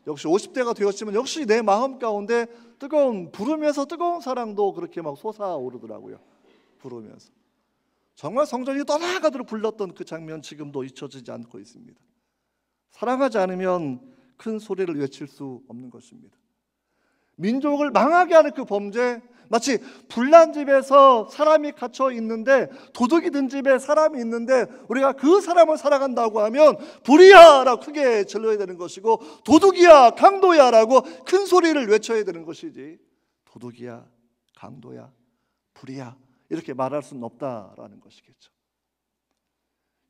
역시 50대가 되었지만 역시 내 마음 가운데 부르면서 뜨거운 사랑도 그렇게 막 솟아오르더라고요. 부르면서 정말 성전이 떠나가도록 불렀던 그 장면, 지금도 잊혀지지 않고 있습니다. 사랑하지 않으면 큰 소리를 외칠 수 없는 것입니다. 민족을 망하게 하는 그 범죄, 마치 불난 집에서 사람이 갇혀 있는데, 도둑이 든 집에 사람이 있는데 우리가 그 사람을 사랑한다고 하면 불이야 라고 크게 질러야 되는 것이고, 도둑이야 강도야 라고 큰 소리를 외쳐야 되는 것이지, 도둑이야 강도야 불이야 이렇게 말할 수는 없다라는 것이겠죠.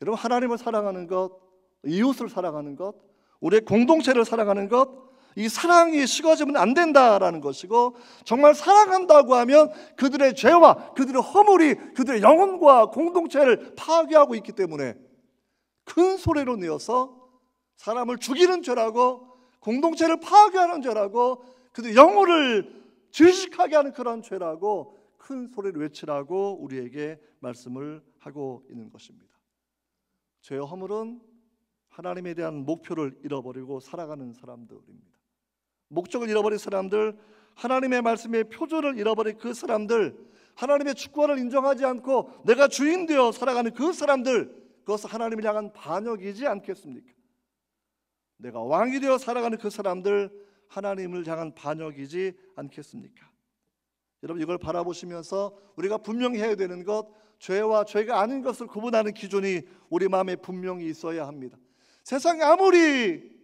여러분, 하나님을 사랑하는 것, 이웃을 사랑하는 것, 우리의 공동체를 사랑하는 것, 이 사랑이 식어지면 안 된다라는 것이고, 정말 사랑한다고 하면 그들의 죄와 그들의 허물이 그들의 영혼과 공동체를 파괴하고 있기 때문에 큰 소리로 내어서 사람을 죽이는 죄라고, 공동체를 파괴하는 죄라고, 그들의 영혼을 질식하게 하는 그런 죄라고 큰 소리를 외치라고 우리에게 말씀을 하고 있는 것입니다. 죄와 허물은 하나님에 대한 목표를 잃어버리고 살아가는 사람들입니다. 목적을 잃어버린 사람들, 하나님의 말씀의 표준을 잃어버린 그 사람들, 하나님의 주권을 인정하지 않고 내가 주인 되어 살아가는 그 사람들, 그것은 하나님을 향한 반역이지 않겠습니까? 내가 왕이 되어 살아가는 그 사람들, 하나님을 향한 반역이지 않겠습니까? 여러분, 이걸 바라보시면서 우리가 분명히 해야 되는 것, 죄와 죄가 아닌 것을 구분하는 기준이 우리 마음에 분명히 있어야 합니다. 세상이 아무리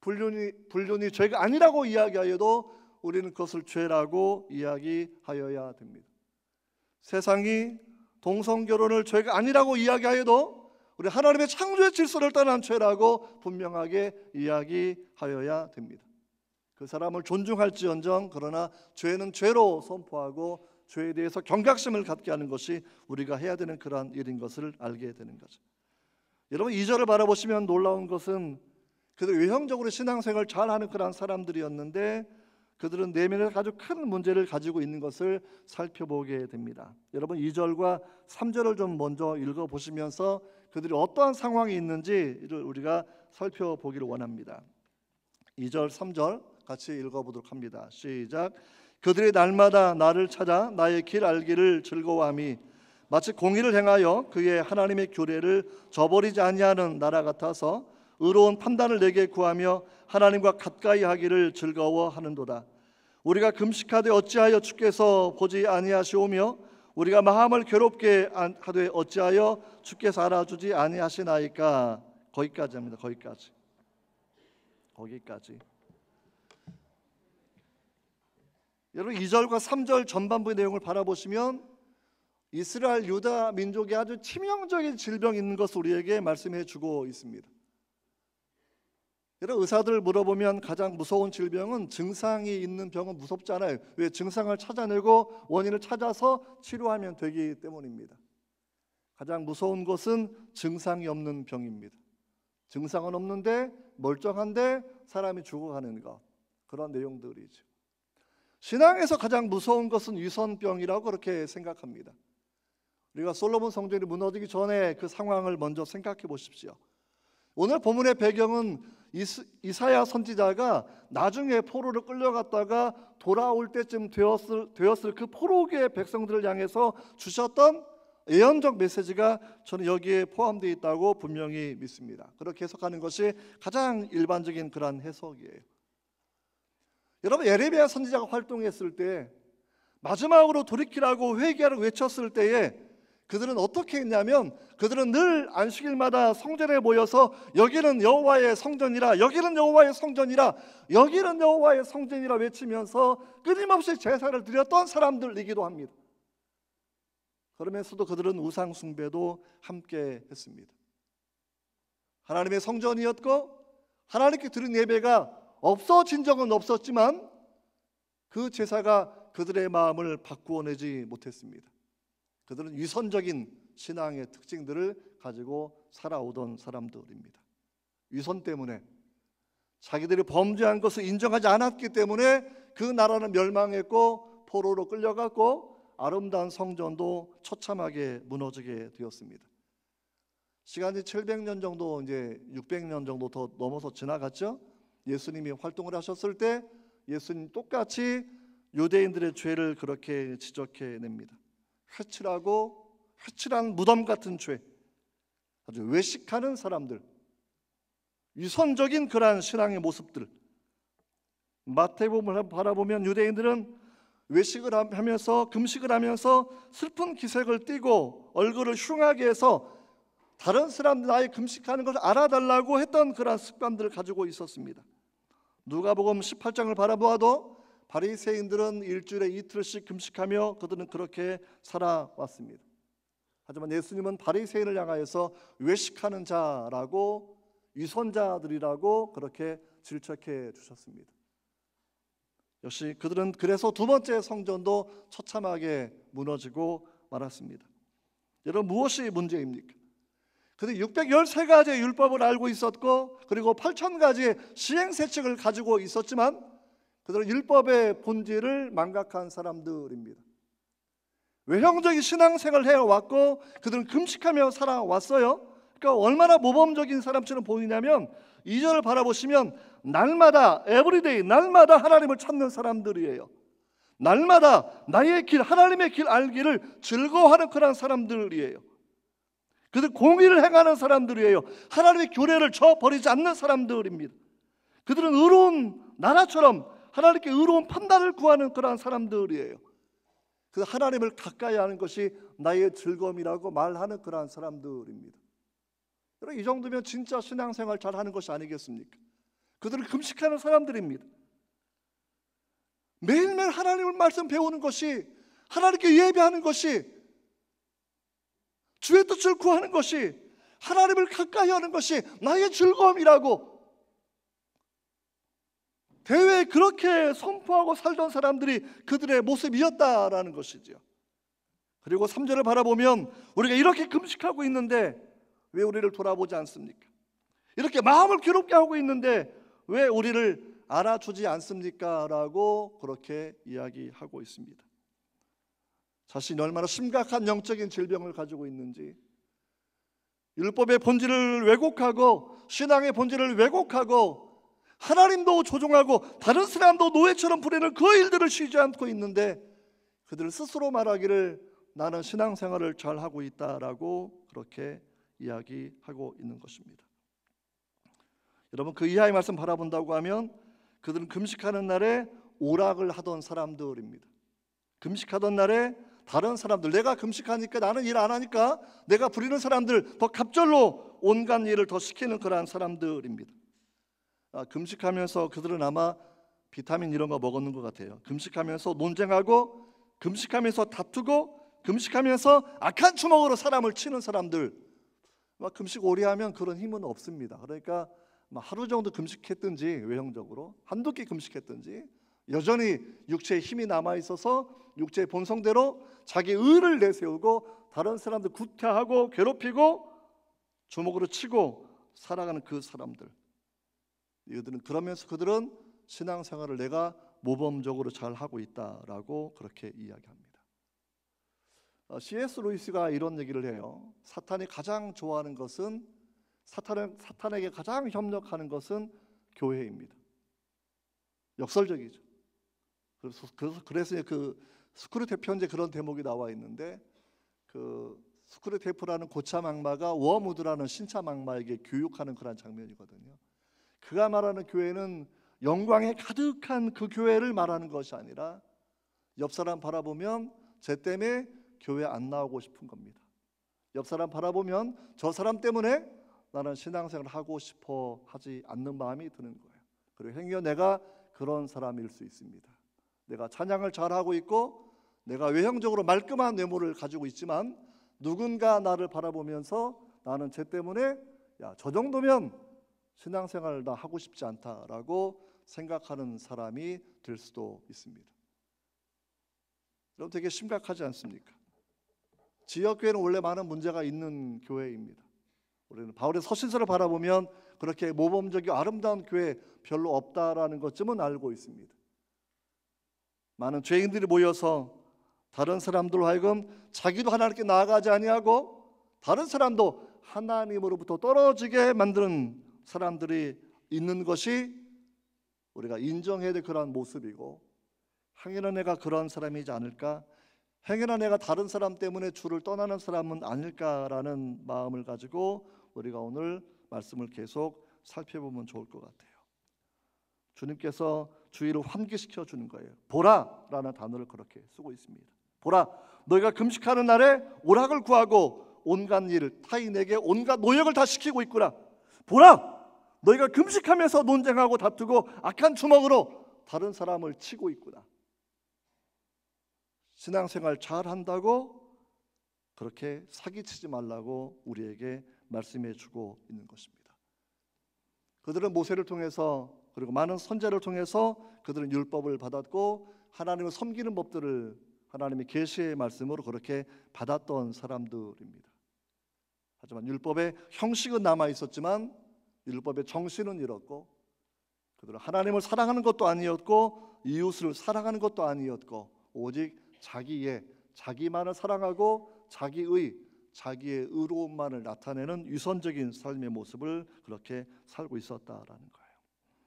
불륜이 죄가 아니라고 이야기하여도 우리는 그것을 죄라고 이야기하여야 됩니다. 세상이 동성결혼을 죄가 아니라고 이야기하여도 우리 하나님의 창조의 질서를 떠난 죄라고 분명하게 이야기하여야 됩니다. 그 사람을 존중할지언정 그러나 죄는 죄로 선포하고 죄에 대해서 경각심을 갖게 하는 것이 우리가 해야 되는 그러한 일인 것을 알게 되는 거죠. 여러분, 2절을 바라보시면 놀라운 것은 그들 외형적으로 신앙생활을 잘하는 그런 사람들이었는데 그들은 내면에 아주 큰 문제를 가지고 있는 것을 살펴보게 됩니다. 여러분, 2절과 3절을 좀 먼저 읽어보시면서 그들이 어떠한 상황이 있는지를 우리가 살펴보기를 원합니다. 2절, 3절 같이 읽어보도록 합니다. 시작. 그들이 날마다 나를 찾아 나의 길 알기를 즐거워함이 마치 공의를 행하여 그의 하나님의 규례를 저버리지 아니하는 나라 같아서 의로운 판단을 내게 구하며 하나님과 가까이 하기를 즐거워하는도다. 우리가 금식하되 어찌하여 주께서 보지 아니하시오며 우리가 마음을 괴롭게 하되 어찌하여 주께서 알아주지 아니하시나이까. 거기까지 합니다. 거기까지. 여러분, 2절과 3절 전반부의 내용을 바라보시면 이스라엘 유다 민족의 아주 치명적인 질병이 있는 것을 우리에게 말씀해 주고 있습니다. 여러분, 의사들 물어보면 가장 무서운 질병은 증상이 있는 병은 무섭잖아요. 왜? 증상을 찾아내고 원인을 찾아서 치료하면 되기 때문입니다. 가장 무서운 것은 증상이 없는 병입니다. 증상은 없는데 멀쩡한데 사람이 죽어가는 것, 그런 내용들이죠. 신앙에서 가장 무서운 것은 위선병이라고 그렇게 생각합니다. 우리가 솔로몬 성전이 무너지기 전에 그 상황을 먼저 생각해 보십시오. 오늘 본문의 배경은 이사야 선지자가 나중에 포로로 끌려갔다가 돌아올 때쯤 되었을 그 포로기의 백성들을 향해서 주셨던 예언적 메시지가 저는 여기에 포함되어 있다고 분명히 믿습니다. 그렇게 해석하는 것이 가장 일반적인 그런 해석이에요. 여러분, 예레미야 선지자가 활동했을 때 마지막으로 돌이키라고 회개하라고 외쳤을 때에 그들은 어떻게 했냐면 그들은 늘 안식일마다 성전에 모여서 여기는 여호와의 성전이라, 여기는 여호와의 성전이라, 여기는 여호와의 성전이라 외치면서 끊임없이 제사를 드렸던 사람들이기도 합니다. 그러면서도 그들은 우상 숭배도 함께 했습니다. 하나님의 성전이었고 하나님께 드린 예배가 없어진 적은 없었지만 그 제사가 그들의 마음을 바꾸어내지 못했습니다. 그들은 위선적인 신앙의 특징들을 가지고 살아오던 사람들입니다. 위선 때문에 자기들이 범죄한 것을 인정하지 않았기 때문에 그 나라는 멸망했고 포로로 끌려갔고 아름다운 성전도 처참하게 무너지게 되었습니다. 시간이 700년 정도, 이제 600년 정도 더 넘어서 지나갔죠. 예수님이 활동을 하셨을 때 예수님 똑같이 유대인들의 죄를 그렇게 지적해냅니다. 회칠한 무덤 같은 죄, 아주 외식하는 사람들, 위선적인 그러한 신앙의 모습들. 마태복음을 바라보면 유대인들은 외식을 하면서 금식을 하면서 슬픈 기색을 띠고 얼굴을 흉하게 해서 다른 사람들 나의 금식하는 것을 알아달라고 했던 그런 습관들을 가지고 있었습니다. 누가복음 18장을 바라보아도 바리새인들은 일주일에 이틀씩 금식하며 그들은 그렇게 살아왔습니다. 하지만 예수님은 바리새인을 향하여서 외식하는 자라고 위선자들이라고 그렇게 질책해 주셨습니다. 역시 그들은 그래서 두 번째 성전도 처참하게 무너지고 말았습니다. 여러분, 무엇이 문제입니까? 그들 613가지의 율법을 알고 있었고 그리고 8,000가지의 시행세칙을 가지고 있었지만 그들은 율법의 본질을 망각한 사람들입니다. 외형적인 신앙생활을 해왔고 그들은 금식하며 살아왔어요. 그러니까 얼마나 모범적인 사람처럼 보이냐면 2절을 바라보시면 날마다 에브리데이 날마다 하나님을 찾는 사람들이에요. 날마다 나의 길 하나님의 길 알기를 즐거워하는 그런 사람들이에요. 그들 공의를 행하는 사람들이에요. 하나님의 규례를 저버리지 않는 사람들입니다. 그들은 의로운 나라처럼 하나님께 의로운 판단을 구하는 그런 사람들이에요. 그 하나님을 가까이 하는 것이 나의 즐거움이라고 말하는 그런 사람들입니다. 여러분, 이 정도면 진짜 신앙생활 잘하는 것이 아니겠습니까? 그들은 금식하는 사람들입니다. 매일매일 하나님의 말씀 배우는 것이, 하나님께 예배하는 것이, 주의 뜻을 구하는 것이, 하나님을 가까이 하는 것이 나의 즐거움이라고 대회에 그렇게 선포하고 살던 사람들이 그들의 모습이었다라는 것이죠. 그리고 3절을 바라보면 우리가 이렇게 금식하고 있는데 왜 우리를 돌아보지 않습니까? 이렇게 마음을 괴롭게 하고 있는데 왜 우리를 알아주지 않습니까? 라고 그렇게 이야기하고 있습니다. 자신이 얼마나 심각한 영적인 질병을 가지고 있는지, 율법의 본질을 왜곡하고 신앙의 본질을 왜곡하고 하나님도 조종하고 다른 사람도 노예처럼 부리는 그 일들을 쉬지 않고 있는데 그들 스스로 말하기를 나는 신앙생활을 잘하고 있다라고 그렇게 이야기하고 있는 것입니다. 여러분, 그 이하의 말씀 바라본다고 하면 그들은 금식하는 날에 오락을 하던 사람들입니다. 금식하던 날에 다른 사람들, 내가 금식하니까 나는 일 안 하니까 내가 부리는 사람들 더 갑절로 온갖 일을 더 시키는 그러한 사람들입니다. 금식하면서 그들은 아마 비타민 이런 거 먹었는 것 같아요. 금식하면서 논쟁하고, 금식하면서 다투고, 금식하면서 악한 주먹으로 사람을 치는 사람들. 금식 오래 하면 그런 힘은 없습니다. 그러니까 하루 정도 금식했든지 외형적으로 한두 끼 금식했든지 여전히 육체에 힘이 남아 있어서 육체의 본성대로 자기 의를 내세우고 다른 사람들 구타하고 괴롭히고 주먹으로 치고 살아가는 그 사람들. 이들은 그러면서 그들은 신앙생활을 내가 모범적으로 잘 하고 있다라고 그렇게 이야기합니다. C.S. 루이스가 이런 얘기를 해요. 사탄이 가장 좋아하는 것은, 사탄에게 가장 협력하는 것은 교회입니다. 역설적이죠. 그래서 그 스크루테이프 편지에 그런 대목이 나와 있는데, 그 스크루테이프라는 고참 악마가 워무드라는 신참 악마에게 교육하는 그런 장면이거든요. 그가 말하는 교회는 영광에 가득한 그 교회를 말하는 것이 아니라 옆 사람 바라보면 쟤 때문에 교회 안 나오고 싶은 겁니다. 옆 사람 바라보면 저 사람 때문에 나는 신앙생활을 하고 싶어 하지 않는 마음이 드는 거예요. 그리고 행여 내가 그런 사람일 수 있습니다. 내가 찬양을 잘하고 있고 내가 외형적으로 말끔한 외모를 가지고 있지만 누군가 나를 바라보면서 나는 쟤 때문에 야, 저 정도면 신앙생활 나 하고 싶지 않다라고 생각하는 사람이 될 수도 있습니다. 여러분, 되게 심각하지 않습니까? 지역교회는 원래 많은 문제가 있는 교회입니다. 우리는 바울의 서신서를 바라보면 그렇게 모범적이고 아름다운 교회 별로 없다라는 것쯤은 알고 있습니다. 많은 죄인들이 모여서 다른 사람들로 하여금 자기도 하나님께 나아가지 아니하고 다른 사람도 하나님으로부터 떨어지게 만드는 사람들이 있는 것이 우리가 인정해야 될 그런 모습이고, 행여나 내가 그런 사람이지 않을까, 행여나 내가 다른 사람 때문에 주를 떠나는 사람은 아닐까라는 마음을 가지고 우리가 오늘 말씀을 계속 살펴보면 좋을 것 같아요. 주님께서 주의를 환기시켜 주는 거예요. 보라라는 단어를 그렇게 쓰고 있습니다. 보라, 너희가 금식하는 날에 오락을 구하고 온갖 일, 타인에게 온갖 노역을 다 시키고 있구나. 보라, 너희가 금식하면서 논쟁하고 다투고 악한 주먹으로 다른 사람을 치고 있구나. 신앙생활 잘한다고 그렇게 사기치지 말라고 우리에게 말씀해 주고 있는 것입니다. 그들은 모세를 통해서 그리고 많은 선지자를 통해서 그들은 율법을 받았고 하나님을 섬기는 법들을 하나님의 계시의 말씀으로 그렇게 받았던 사람들입니다. 하지만 율법의 형식은 남아 있었지만 율법의 정신은 잃었고 그들은 하나님을 사랑하는 것도 아니었고 이웃을 사랑하는 것도 아니었고 오직 자기만을 사랑하고 자기의 의로움만을 나타내는 위선적인 삶의 모습을 그렇게 살고 있었다라는 거예요.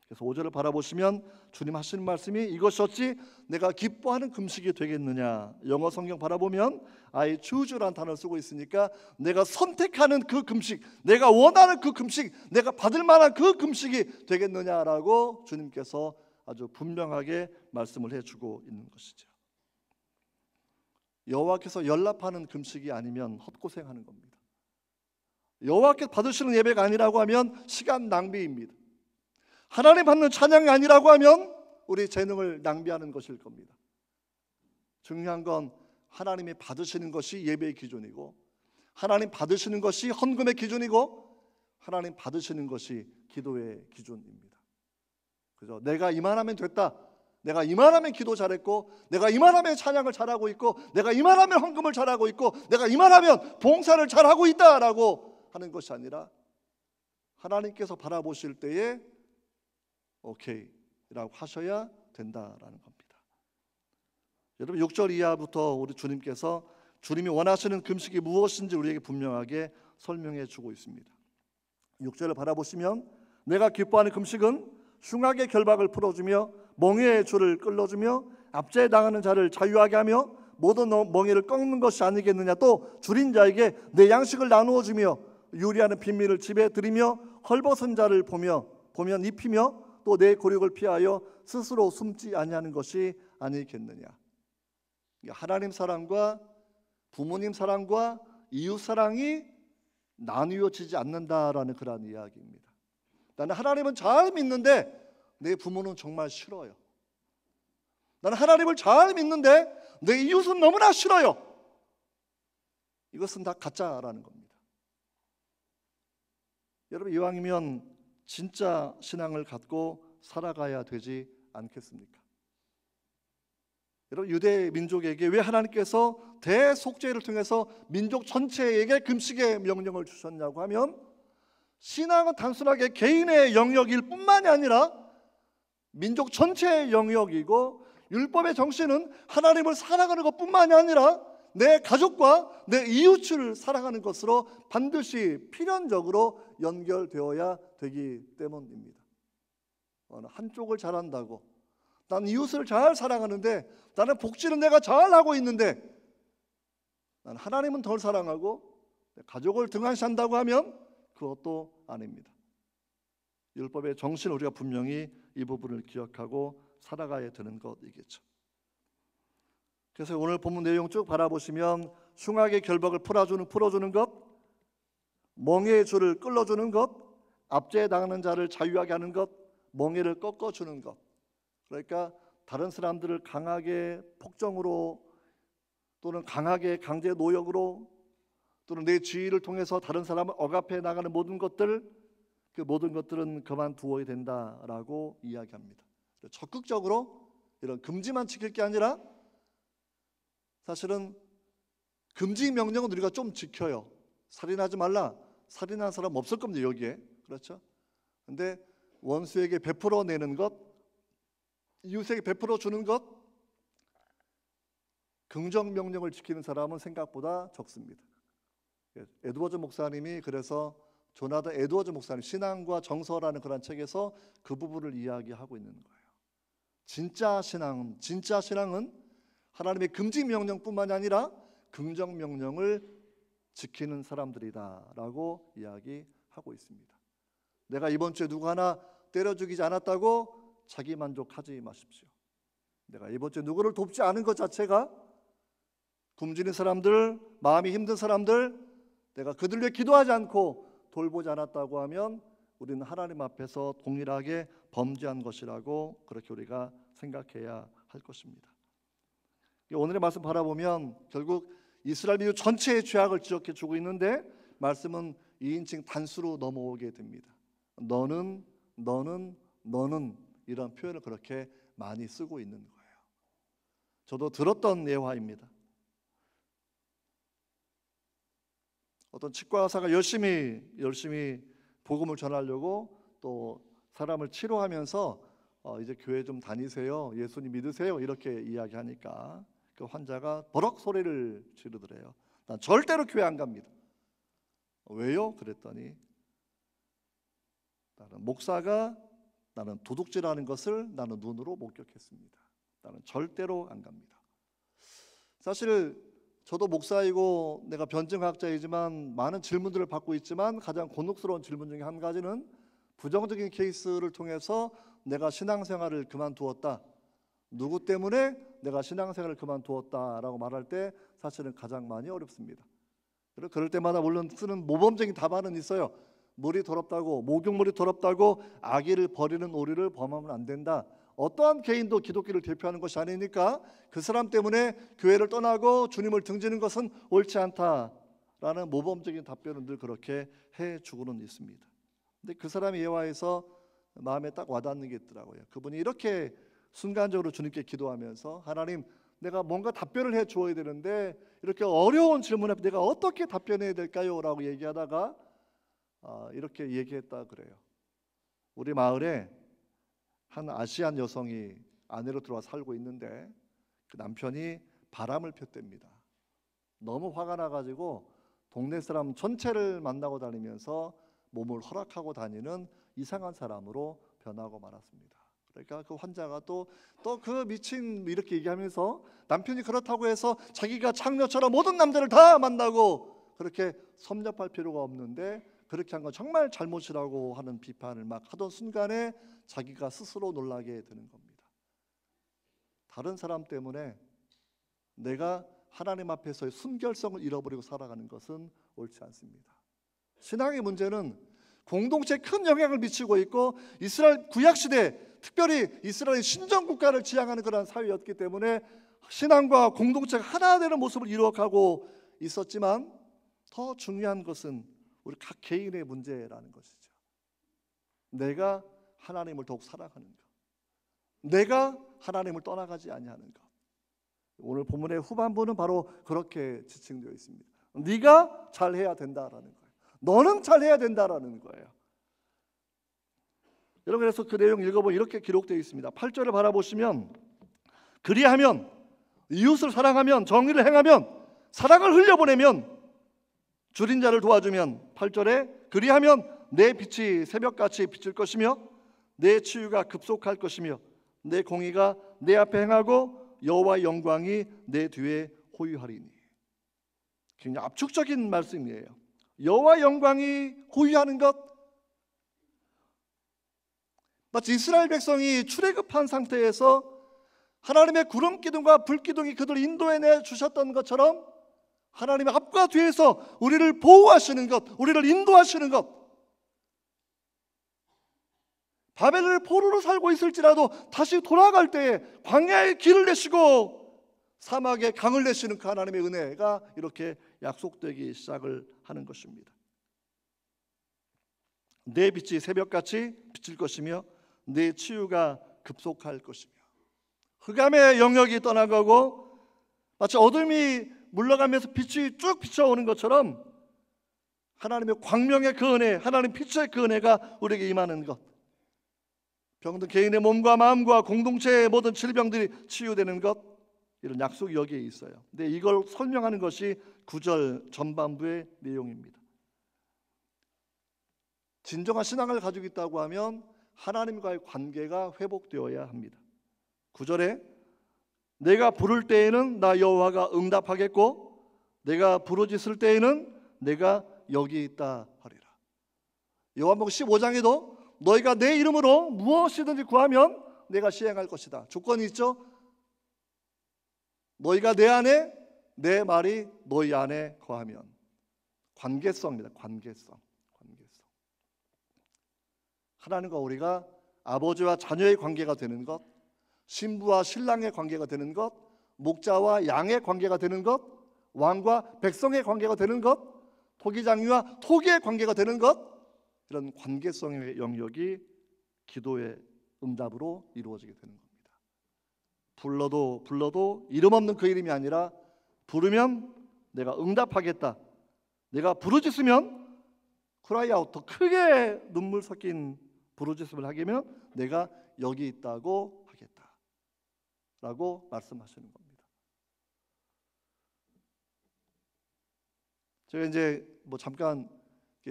그래서 5절을 바라보시면 주님 하시는 말씀이 이것이 어찌 내가 기뻐하는 금식이 되겠느냐. 영어 성경 바라보면 I choose라는 단어를 쓰고 있으니까 내가 선택하는 그 금식, 내가 원하는 그 금식, 내가 받을 만한 그 금식이 되겠느냐라고 주님께서 아주 분명하게 말씀을 해주고 있는 것이죠. 여호와께서 연락하는 금식이 아니면 헛고생하는 겁니다. 여호와께서 받으시는 예배가 아니라고 하면 시간 낭비입니다. 하나님 받는 찬양이 아니라고 하면 우리 재능을 낭비하는 것일 겁니다. 중요한 건 하나님이 받으시는 것이 예배의 기준이고 하나님 받으시는 것이 헌금의 기준이고 하나님 받으시는 것이 기도의 기준입니다. 그래서 내가 이만하면 됐다, 내가 이만하면 기도 잘했고 내가 이만하면 찬양을 잘하고 있고 내가 이만하면 헌금을 잘하고 있고 내가 이만하면 봉사를 잘하고 있다라고 하는 것이 아니라 하나님께서 바라보실 때에 오케이 라고 하셔야 된다라는 겁니다. 여러분 6절 이하부터 우리 주님께서 주님이 원하시는 금식이 무엇인지 우리에게 분명하게 설명해 주고 있습니다. 6절을 바라보시면 내가 기뻐하는 금식은 흉악의 결박을 풀어주며 멍에의 줄을 끌어주며 압제에 당하는 자를 자유하게 하며 모든 멍에를 꺾는 것이 아니겠느냐. 또 줄인 자에게 내 양식을 나누어 주며 유리하는 빈민을 집에 들이며 헐벗은 자를 보면 입히며 또 내 고력을 피하여 스스로 숨지 아니하는 것이 아니겠느냐. 하나님 사랑과 부모님 사랑과 이웃 사랑이 나뉘어지지 않는다라는 그런 이야기입니다. 나는 하나님은 잘 믿는데 내 부모는 정말 싫어요. 나는 하나님을 잘 믿는데 내 이웃은 너무나 싫어요. 이것은 다 가짜라는 겁니다. 여러분 이왕이면 진짜 신앙을 갖고 살아가야 되지 않겠습니까? 여러분 유대 민족에게 왜 하나님께서 대속죄를 통해서 민족 전체에게 금식의 명령을 주셨냐고 하면 신앙은 단순하게 개인의 영역일 뿐만이 아니라 민족 전체의 영역이고 율법의 정신은 하나님을 사랑하는 것뿐만이 아니라 내 가족과 내 이웃을 사랑하는 것으로 반드시 필연적으로 연결되어야 되기 때문입니다. 한쪽을 잘한다고 난 이웃을 잘 사랑하는데 나는 복지는 내가 잘하고 있는데 난 하나님은 덜 사랑하고 가족을 등한시한다고 하면 그것도 아닙니다. 율법의 정신을 우리가 분명히 이 부분을 기억하고 살아가야 되는 것이겠죠. 그래서 오늘 본문 내용 쭉 바라보시면 흉악의 결박을 풀어주는 것, 멍에의 줄을 끌어주는 것, 압제에 당하는 자를 자유하게 하는 것, 멍에를 꺾어주는 것. 그러니까 다른 사람들을 강하게 폭정으로 또는 강하게 강제 노역으로 또는 내 지위를 통해서 다른 사람을 억압해 나가는 모든 것들, 그 모든 것들은 그만두어야 된다라고 이야기합니다. 적극적으로 이런 금지만 지킬 게 아니라 사실은 금지 명령은 우리가 좀 지켜요. 살인하지 말라. 살인한 사람 없을 겁니다. 여기에. 그렇죠? 근데 원수에게 베풀어 내는 것, 이웃에게 베풀어 주는 것, 긍정 명령을 지키는 사람은 생각보다 적습니다. 에드워즈 목사님이 그래서 조나단 에드워즈 목사님 신앙과 정서라는 그런 책에서 그 부분을 이야기하고 있는 거예요. 진짜 신앙은 하나님의 금지 명령뿐만이 아니라 긍정 명령을 지키는 사람들이다라고 이야기하고 있습니다. 내가 이번 주에 누구 하나 때려 죽이지 않았다고 자기 만족하지 마십시오. 내가 이번 주에 누구를 돕지 않은 것 자체가 굶주린 사람들, 마음이 힘든 사람들, 내가 그들 위해 기도하지 않고 돌보지 않았다고 하면 우리는 하나님 앞에서 동일하게 범죄한 것이라고 그렇게 우리가 생각해야 할 것입니다. 오늘의 말씀 바라보면 결국 이스라엘 민족 전체의 죄악을 지적해 주고 있는데 말씀은 2인칭 단수로 넘어오게 됩니다. 너는 너는 이런 표현을 그렇게 많이 쓰고 있는 거예요. 저도 들었던 예화입니다. 어떤 치과 의사가 열심히 복음을 전하려고 또 사람을 치료하면서 이제 교회 좀 다니세요, 예수님 믿으세요 이렇게 이야기하니까 그 환자가 버럭 소리를 지르더래요. 난 절대로 교회 안 갑니다. 왜요? 그랬더니 나는 도둑질하는 것을 나는 눈으로 목격했습니다. 나는 절대로 안 갑니다. 사실 저도 목사이고 내가 변증학자이지만 많은 질문들을 받고 있지만 가장 곤혹스러운 질문 중에 한 가지는 부정적인 케이스를 통해서 내가 신앙생활을 그만두었다, 누구 때문에 내가 신앙생활을 그만두었다라고 말할 때 사실은 가장 많이 어렵습니다. 그럴 때마다 물론 쓰는 모범적인 답안은 있어요. 물이 더럽다고, 목욕물이 더럽다고 아기를 버리는 오리를 범하면 안 된다. 어떠한 개인도 기독교를 대표하는 것이 아니니까 그 사람 때문에 교회를 떠나고 주님을 등지는 것은 옳지 않다라는 모범적인 답변은 늘 그렇게 해주고는 있습니다. 근데 그 사람의 예화에서 마음에 딱 와닿는 게 있더라고요. 그분이 이렇게 순간적으로 주님께 기도하면서 하나님, 내가 뭔가 답변을 해 주어야 되는데 이렇게 어려운 질문에 내가 어떻게 답변해야 될까요? 라고 얘기하다가 이렇게 얘기했다 그래요. 우리 마을에 한 아시안 여성이 아내로 들어와 살고 있는데 그 남편이 바람을 폈답니다. 너무 화가 나가지고 동네 사람 전체를 만나고 다니면서 몸을 허락하고 다니는 이상한 사람으로 변하고 말았습니다. 그러니까 그 환자가 또 그 미친 이렇게 얘기하면서 남편이 그렇다고 해서 자기가 창녀처럼 모든 남자를 다 만나고 그렇게 섭렵할 필요가 없는데 그렇게 한 건 정말 잘못이라고 하는 비판을 막 하던 순간에 자기가 스스로 놀라게 되는 겁니다. 다른 사람 때문에 내가 하나님 앞에서의 순결성을 잃어버리고 살아가는 것은 옳지 않습니다. 신앙의 문제는 공동체에 큰 영향을 미치고 있고 이스라엘 구약시대, 특별히 이스라엘 신정국가를 지향하는 그런 사회였기 때문에 신앙과 공동체가 하나 되는 모습을 이루어가고 있었지만 더 중요한 것은 우리 각 개인의 문제라는 것이죠. 내가 하나님을 더욱 사랑하는 것, 내가 하나님을 떠나가지 아니하는 것. 오늘 본문의 후반부는 바로 그렇게 지칭되어 있습니다. 네가 잘해야 된다라는 거예요. 너는 잘해야 된다라는 거예요. 여러분, 그래서 그 내용 읽어보면 이렇게 기록되어 있습니다. 8절을 바라보시면 그리하면, 이웃을 사랑하면, 정의를 행하면, 사랑을 흘려보내면, 줄인 자를 도와주면, 8절에 그리하면 내 빛이 새벽같이 비칠 것이며 내 치유가 급속할 것이며 내 공의가 내 앞에 행하고 여호와의 영광이 내 뒤에 호유하리니. 굉장히 압축적인 말씀이에요. 여호와의 영광이 호유하는 것, 마치 이스라엘 백성이 출애굽한 상태에서 하나님의 구름 기둥과 불 기둥이 그들을 인도해내 주셨던 것처럼 하나님의 앞과 뒤에서 우리를 보호하시는 것, 우리를 인도하시는 것. 바벨을 포로로 살고 있을지라도 다시 돌아갈 때에 광야에 길을 내시고 사막에 강을 내시는 그 하나님의 은혜가 이렇게 약속되기 시작을 하는 것입니다. 내 빛이 새벽같이 비칠 것이며 내 치유가 급속할 것이며. 흑암의 영역이 떠나가고 마치 어둠이 물러가면서 빛이 쭉 비춰오는 것처럼 하나님의 광명의 그 은혜, 하나님 빛의 그 은혜가 우리에게 임하는 것, 병든 개인의 몸과 마음과 공동체의 모든 질병들이 치유되는 것, 이런 약속이 여기에 있어요. 근데 이걸 설명하는 것이 9절 전반부의 내용입니다. 진정한 신앙을 가지고 있다고 하면 하나님과의 관계가 회복되어야 합니다. 9절에 내가 부를 때에는 나 여호와가 응답하겠고 내가 부르짖을 때에는 내가 여기 있다 하리라. 요한복음 15장에도 너희가 내 이름으로 무엇이든지 구하면 내가 시행할 것이다. 조건이 있죠. 너희가 내 안에, 내 말이 너희 안에 거하면. 관계성입니다. 관계성. 하나님과 우리가 아버지와 자녀의 관계가 되는 것, 신부와 신랑의 관계가 되는 것, 목자와 양의 관계가 되는 것, 왕과 백성의 관계가 되는 것, 토기장이와 토기의 관계가 되는 것, 이런 관계성의 영역이 기도의 응답으로 이루어지게 되는 겁니다. 불러도 이름 없는 그 이름이 아니라 부르면 내가 응답하겠다. 내가 부르짖으면 크라이 아웃, 더 크게 눈물 섞인 부르짖음을 하게면 내가 여기 있다고 하겠다 라고 말씀하시는 겁니다. 제가 이제 뭐 잠깐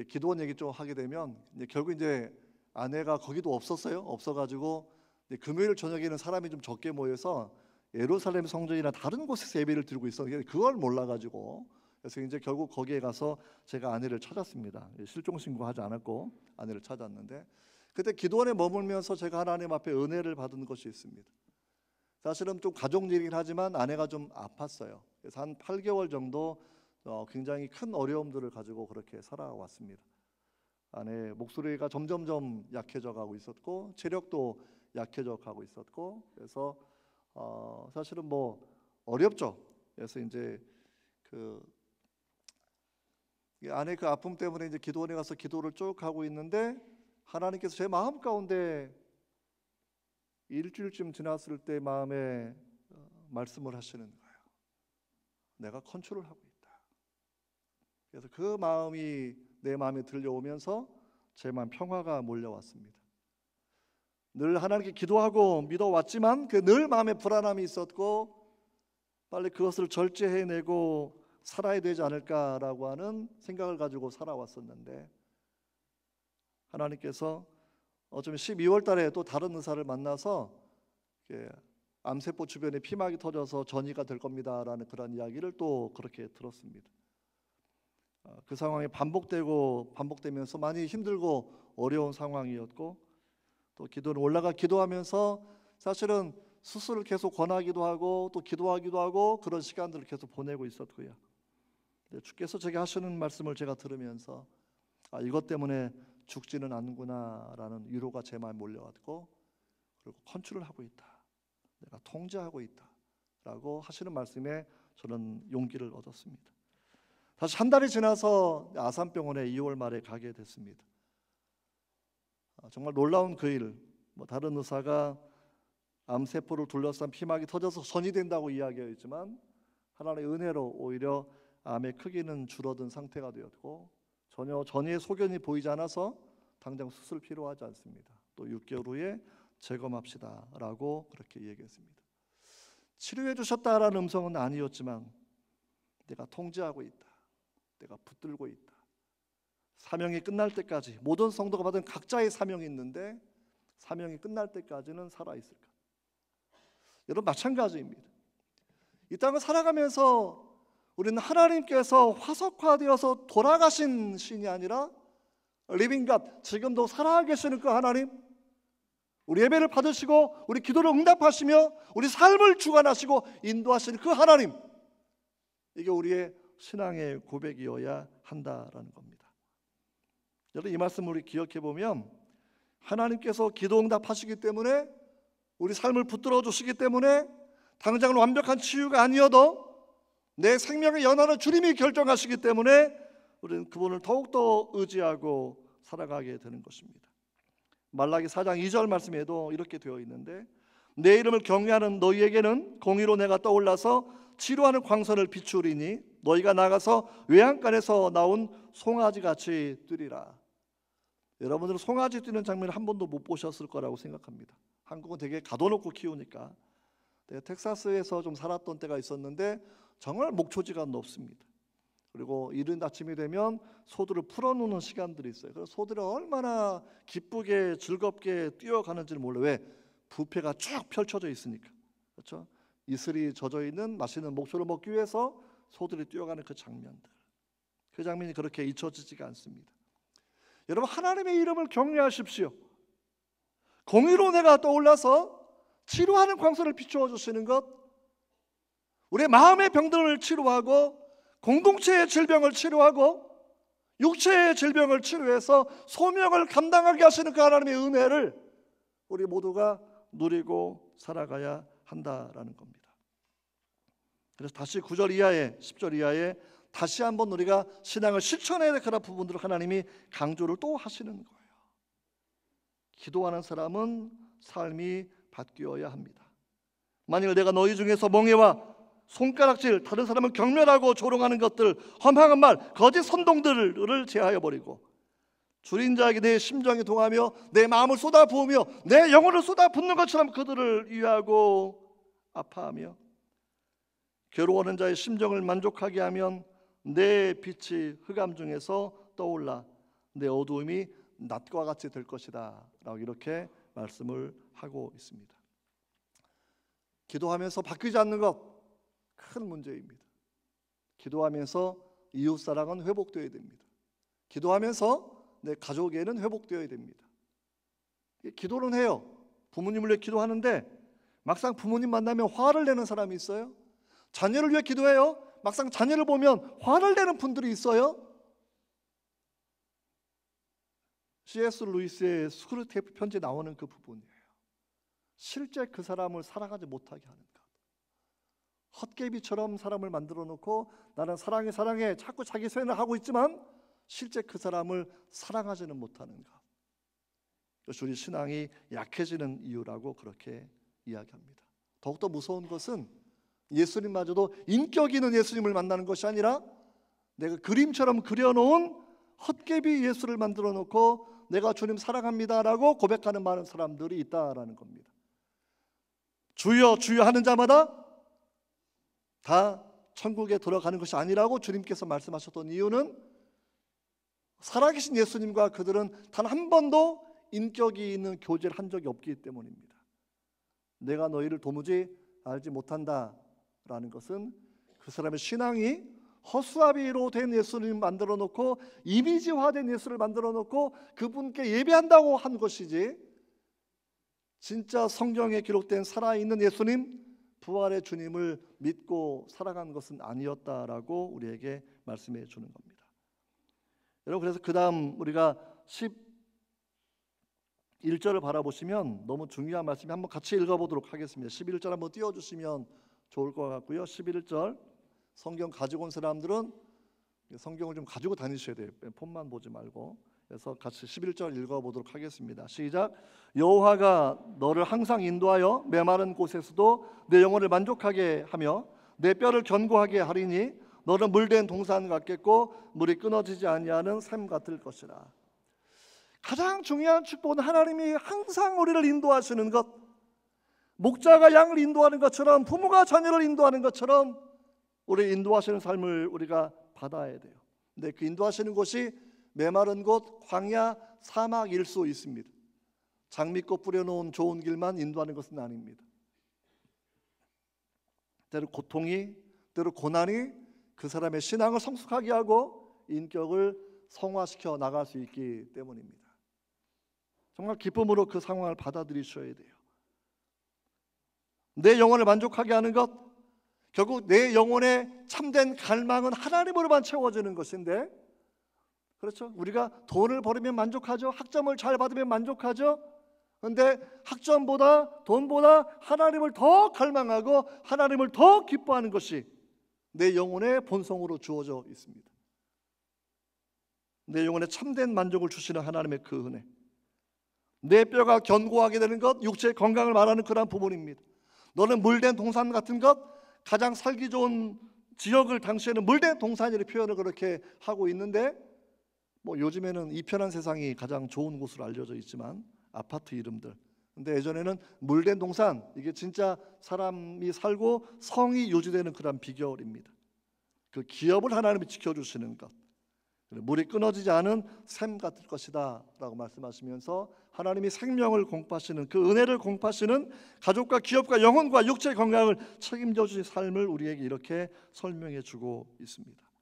기도원 얘기 좀 하게 되면 결국 이제 아내가 거기도 없었어요. 없어가지고 금요일 저녁에는 사람이 좀 적게 모여서 예루살렘 성전이나 다른 곳에서 예배를 드리고 있었는데 그걸 몰라가지고 그래서 이제 결국 거기에 가서 제가 아내를 찾았습니다. 실종 신고하지 않았고 아내를 찾았는데 그때 기도원에 머물면서 제가 하나님 앞에 은혜를 받은 것이 있습니다. 사실은 좀 가족 일이긴 하지만 아내가 좀 아팠어요. 그래서 한 8개월 정도 굉장히 큰 어려움들을 가지고 그렇게 살아왔습니다. 아내 목소리가 점점점 약해져 가고 있었고 체력도 약해져 가고 있었고 그래서 사실은 뭐 어렵죠. 그래서 이제 아내 그 아픔 때문에 이제 기도원에 가서 기도를 쭉 하고 있는데 하나님께서 제 마음 가운데 일주일쯤 지났을 때 마음에 말씀을 하시는 거예요. 내가 컨트롤하고 있다. 그래서 그 마음이 내 마음에 들려오면서 제 마음 평화가 몰려왔습니다. 늘 하나님께 기도하고 믿어왔지만 그 늘 마음에 불안함이 있었고 빨리 그것을 절제해내고 살아야 되지 않을까라고 하는 생각을 가지고 살아왔었는데 하나님께서 어쩌면 12월 달에 또 다른 의사를 만나서 암세포 주변에 피막이 터져서 전이가 될 겁니다라는 그런 이야기를 또 그렇게 들었습니다. 그 상황이 반복되면서 많이 힘들고 어려운 상황이었고 또 기도는 올라가 기도하면서 사실은 수술을 계속 권하기도 하고 또 기도하기도 하고 그런 시간들을 계속 보내고 있었고요. 주께서 제게 하시는 말씀을 제가 들으면서 이것 때문에 죽지는 않는구나라는 위로가 제 마음에 몰려왔고 그리고 컨트롤하고 있다. 내가 통제하고 있다라고 하시는 말씀에 저는 용기를 얻었습니다. 다시 한 달이 지나서 아산병원에 2월 말에 가게 됐습니다. 정말 놀라운 그 일, 다른 의사가 암세포를 둘러싼 피막이 터져서 전이 된다고 이야기했지만 하나님의 은혜로 오히려 암의 크기는 줄어든 상태가 되었고 전혀 전이의 소견이 보이지 않아서 당장 수술 필요하지 않습니다. 또 6개월 후에 재검합시다라고 그렇게 얘기했습니다. 치료해 주셨다라는 음성은 아니었지만 내가 통제하고 있다. 내가 붙들고 있다. 사명이 끝날 때까지 모든 성도가 받은 각자의 사명이 있는데 사명이 끝날 때까지는 살아있을까? 여러분 마찬가지입니다. 이 땅을 살아가면서 우리는 하나님께서 화석화되어서 돌아가신 신이 아니라 리빙 갓, 지금도 살아계시는 그 하나님, 우리 예배를 받으시고 우리 기도를 응답하시며 우리 삶을 주관하시고 인도하시는 그 하나님, 이게 우리의 신앙의 고백이어야 한다라는 겁니다. 여러분 이 말씀 우리 기억해 보면 하나님께서 기도 응답하시기 때문에 우리 삶을 붙들어 주시기 때문에 당장은 완벽한 치유가 아니어도 내 생명의 연한을 주님이 결정하시기 때문에 우리는 그분을 더욱더 의지하고 살아가게 되는 것입니다. 말라기 4장 2절 말씀에도 이렇게 되어 있는데 내 이름을 경외하는 너희에게는 공의로 내가 떠올라서 치료하는 광선을 비추리니 너희가 나가서 외양간에서 나온 송아지같이 뛰리라. 여러분들은 송아지 뛰는 장면을 한 번도 못 보셨을 거라고 생각합니다. 한국은 되게 가둬놓고 키우니까. 텍사스에서 좀 살았던 때가 있었는데 정말 목초지가 높습니다. 그리고 이른 아침이 되면 소들을 풀어놓는 시간들이 있어요. 그래서 소들이 얼마나 기쁘게 즐겁게 뛰어가는지를 몰라요. 왜? 부페가 쭉 펼쳐져 있으니까. 그렇죠? 이슬이 젖어 있는 맛있는 목초를 먹기 위해서 소들이 뛰어가는 그 장면들. 그 장면이 그렇게 잊혀지지가 않습니다. 여러분 하나님의 이름을 경외하십시오. 공의로 내가 떠올라서 치료하는 광선을 비추어 주시는 것, 우리의 마음의 병들을 치료하고 공동체의 질병을 치료하고 육체의 질병을 치료해서 소명을 감당하게 하시는 그 하나님의 은혜를 우리 모두가 누리고 살아가야 한다라는 겁니다. 그래서 다시 9절 이하에 10절 이하에 다시 한번 우리가 신앙을 실천해야 될 그런 부분들을 하나님이 강조를 또 하시는 거예요. 기도하는 사람은 삶이 바뀌어야 합니다. 만일 내가 너희 중에서 멍에와 손가락질, 다른 사람을 경멸하고 조롱하는 것들, 험한 말, 거짓 선동들을 제하여 버리고 줄인 자에게 내 심정이 동하며 내 마음을 쏟아부으며 내 영혼을 쏟아붓는 것처럼 그들을 위하고 아파하며 괴로워하는 자의 심정을 만족하게 하면 내 빛이 흑암 중에서 떠올라 내 어두움이 낮과 같이 될 것이다 라고 이렇게 말씀을 하고 있습니다. 기도하면서 바뀌지 않는 것 큰 문제입니다. 기도하면서 이웃사랑은 회복되어야 됩니다. 기도하면서 내 가족에는 회복되어야 됩니다. 기도는 해요. 부모님을 위해 기도하는데 막상 부모님 만나면 화를 내는 사람이 있어요. 자녀를 위해 기도해요. 막상 자녀를 보면 화를 내는 분들이 있어요. C.S. 루이스의 스크루테이프 편지에 나오는 그 부분이에요. 실제 그 사람을 사랑하지 못하게 하는 것. 헛개비처럼 사람을 만들어 놓고 나는 사랑해 사랑해 자꾸 자기 소연을 하고 있지만 실제 그 사람을 사랑하지는 못하는 것. 그것이 우리 신앙이 약해지는 이유라고 그렇게 이야기합니다. 더욱더 무서운 것은 예수님마저도 인격 있는 예수님을 만나는 것이 아니라 내가 그림처럼 그려놓은 헛개비 예수를 만들어 놓고 내가 주님 사랑합니다라고 고백하는 많은 사람들이 있다라는 겁니다. 주여 주여 하는 자마다 다 천국에 들어가는 것이 아니라고 주님께서 말씀하셨던 이유는 살아계신 예수님과 그들은 단 한 번도 인격이 있는 교제를 한 적이 없기 때문입니다. 내가 너희를 도무지 알지 못한다라는 것은 그 사람의 신앙이 허수아비로 된 예수님 만들어 놓고 이미지화된 예수를 만들어 놓고 그분께 예배한다고 한 것이지 진짜 성경에 기록된 살아있는 예수님 부활의 주님을 믿고 살아간 것은 아니었다라고 우리에게 말씀해 주는 겁니다. 여러분 그래서 그 다음 우리가 11절을 바라보시면 너무 중요한 말씀이 한번 같이 읽어보도록 하겠습니다. 11절 한번 띄워주시면 좋을 것 같고요. 11절 성경 가지고 온 사람들은 성경을 좀 가지고 다니셔야 돼요. 폰만 보지 말고. 그래서 같이 11절 읽어보도록 하겠습니다. 시작. 여호와가 너를 항상 인도하여 메마른 곳에서도 내 영혼을 만족하게 하며 내 뼈를 견고하게 하리니 너는 물된 동산 같겠고 물이 끊어지지 아니하는 샘 같을 것이라. 가장 중요한 축복은 하나님이 항상 우리를 인도하시는 것, 목자가 양을 인도하는 것처럼 부모가 자녀를 인도하는 것처럼 우리 인도하시는 삶을 우리가 받아야 돼요. 근데 그 인도하시는 곳이 메마른 곳, 광야, 사막일 수 있습니다. 장미꽃 뿌려놓은 좋은 길만 인도하는 것은 아닙니다. 때로 고통이, 때로 고난이 그 사람의 신앙을 성숙하게 하고 인격을 성화시켜 나갈 수 있기 때문입니다. 정말 기쁨으로 그 상황을 받아들이셔야 돼요. 내 영혼을 만족하게 하는 것, 결국 내 영혼의 참된 갈망은 하나님으로만 채워지는 것인데, 그렇죠? 우리가 돈을 벌으면 만족하죠. 학점을 잘 받으면 만족하죠. 그런데 학점보다 돈보다 하나님을 더 갈망하고 하나님을 더 기뻐하는 것이 내 영혼의 본성으로 주어져 있습니다. 내 영혼에 참된 만족을 주시는 하나님의 그 은혜, 내 뼈가 견고하게 되는 것, 육체의 건강을 말하는 그런 부분입니다. 너는 물된 동산 같은 것, 가장 살기 좋은 지역을 당시에는 물된 동산이라는 표현을 그렇게 하고 있는데, 뭐 요즘에는 이 편한 세상이 가장 좋은 곳으로 알려져 있지만 아파트 이름들, 근데 예전에는 물된 동산, 이게 진짜 사람이 살고 성이 유지되는 그런 비결입니다. 그 기업을 하나님이 지켜주시는 것, 물이 끊어지지 않은 샘 같을 것이다 라고 말씀하시면서 하나님이 생명을 공급하시는, 그 은혜를 공급하시는 가족과 기업과 영혼과 육체의 건강을 책임져 주신 삶을 우리에게 이렇게 설명해 주고 있습니다.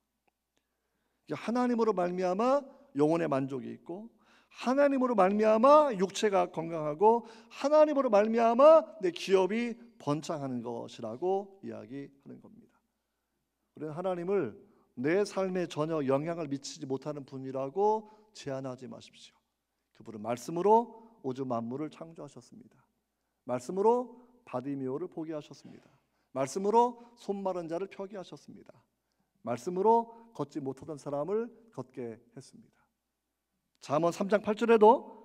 하나님으로 말미암아 영혼의 만족이 있고, 하나님으로 말미암아 육체가 건강하고, 하나님으로 말미암아 내 기업이 번창하는 것이라고 이야기하는 겁니다. 우리는 하나님을 내 삶에 전혀 영향을 미치지 못하는 분이라고 제안하지 마십시오. 그분은 말씀으로 우주 만물을 창조하셨습니다. 말씀으로 바디미오를 포기하셨습니다. 말씀으로 손 마른 자를 펴게 하셨습니다. 말씀으로 걷지 못하던 사람을 걷게 했습니다. 잠언 3장 8절에도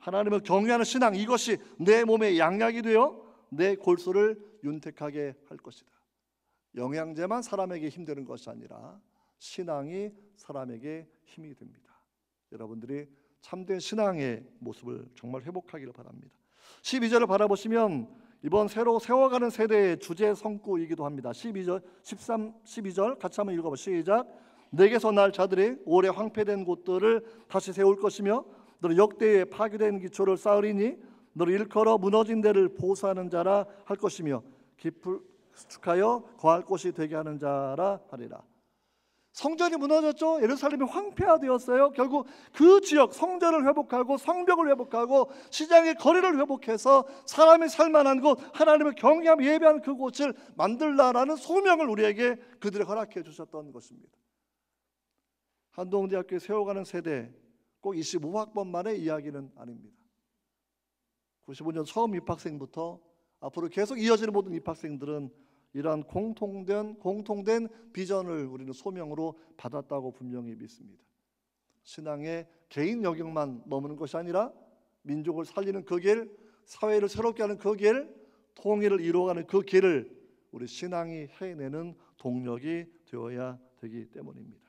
하나님을 경외하는 신앙, 이것이 내 몸의 양약이 되어 내 골수를 윤택하게 할 것이다. 영양제만 사람에게 힘되는 것이 아니라 신앙이 사람에게 힘이 됩니다. 여러분들이 참된 신앙의 모습을 정말 회복하기를 바랍니다. 12절을 바라보시면 이번 새로 세워가는 세대의 주제 성구이기도 합니다. 12절 같이 한번 읽어봐. 시작. 내게서 날 자들이 오래 황폐된 곳들을 다시 세울 것이며 너를 역대에 파괴된 기초를 쌓으리니 너를 일컬어 무너진 데를 보수하는 자라 할 것이며 깊숙하여 거할 곳이 되게 하는 자라 하리라. 성전이 무너졌죠. 예루살렘이 황폐화되었어요. 결국 그 지역 성전을 회복하고 성벽을 회복하고 시장의 거리를 회복해서 사람이 살만한 곳, 하나님을 경외하며 예배하는 그곳을 만들라라는 소명을 우리에게 그들이 허락해 주셨던 것입니다. 한동대학교에 세워가는 세대 꼭 25학번만의 이야기는 아닙니다. 95년 처음 입학생부터 앞으로 계속 이어지는 모든 입학생들은 이러한 공통된 비전을 우리는 소명으로 받았다고 분명히 믿습니다. 신앙의 개인 영역만 머무는 것이 아니라 민족을 살리는 그 길, 사회를 새롭게 하는 그 길, 통일을 이루어가는 그 길을 우리 신앙이 해내는 동력이 되어야 되기 때문입니다.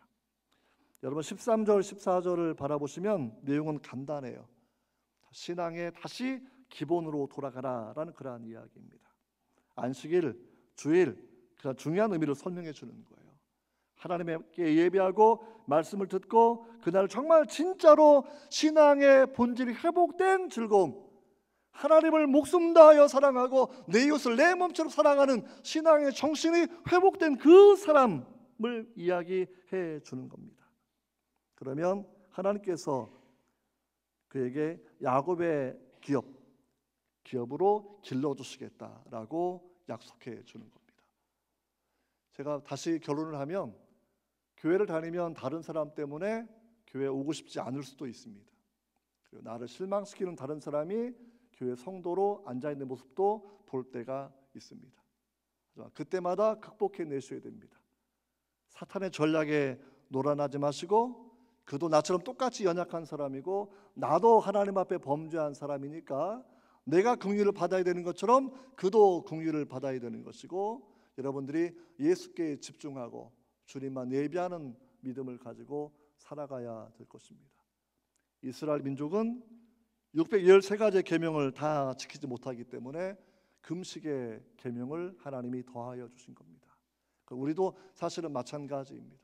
여러분 13절, 14절을 바라보시면 내용은 간단해요. 신앙의 다시 기본으로 돌아가라라는 그러한 이야기입니다. 안식일, 주일, 그런 중요한 의미를 설명해 주는 거예요. 하나님께 예배하고 말씀을 듣고 그날 정말 진짜로 신앙의 본질이 회복된 즐거움, 하나님을 목숨 다하여 사랑하고 내 이웃을 내 몸처럼 사랑하는 신앙의 정신이 회복된 그 사람을 이야기해 주는 겁니다. 그러면 하나님께서 그에게 야곱의 기업으로 길러주시겠다라고 약속해 주는 겁니다. 제가 다시 결혼을 하면 교회를 다니면 다른 사람 때문에 교회에 오고 싶지 않을 수도 있습니다. 그리고 나를 실망시키는 다른 사람이 교회 성도로 앉아있는 모습도 볼 때가 있습니다. 하지만 그때마다 극복해 내셔야 됩니다. 사탄의 전략에 놀아나지 마시고 그도 나처럼 똑같이 연약한 사람이고 나도 하나님 앞에 범죄한 사람이니까 내가 긍휼을 받아야 되는 것처럼 그도 긍휼을 받아야 되는 것이고 여러분들이 예수께 집중하고 주님만 예배하는 믿음을 가지고 살아가야 될 것입니다. 이스라엘 민족은 613가지의 계명을 다 지키지 못하기 때문에 금식의 계명을 하나님이 더하여 주신 겁니다. 우리도 사실은 마찬가지입니다.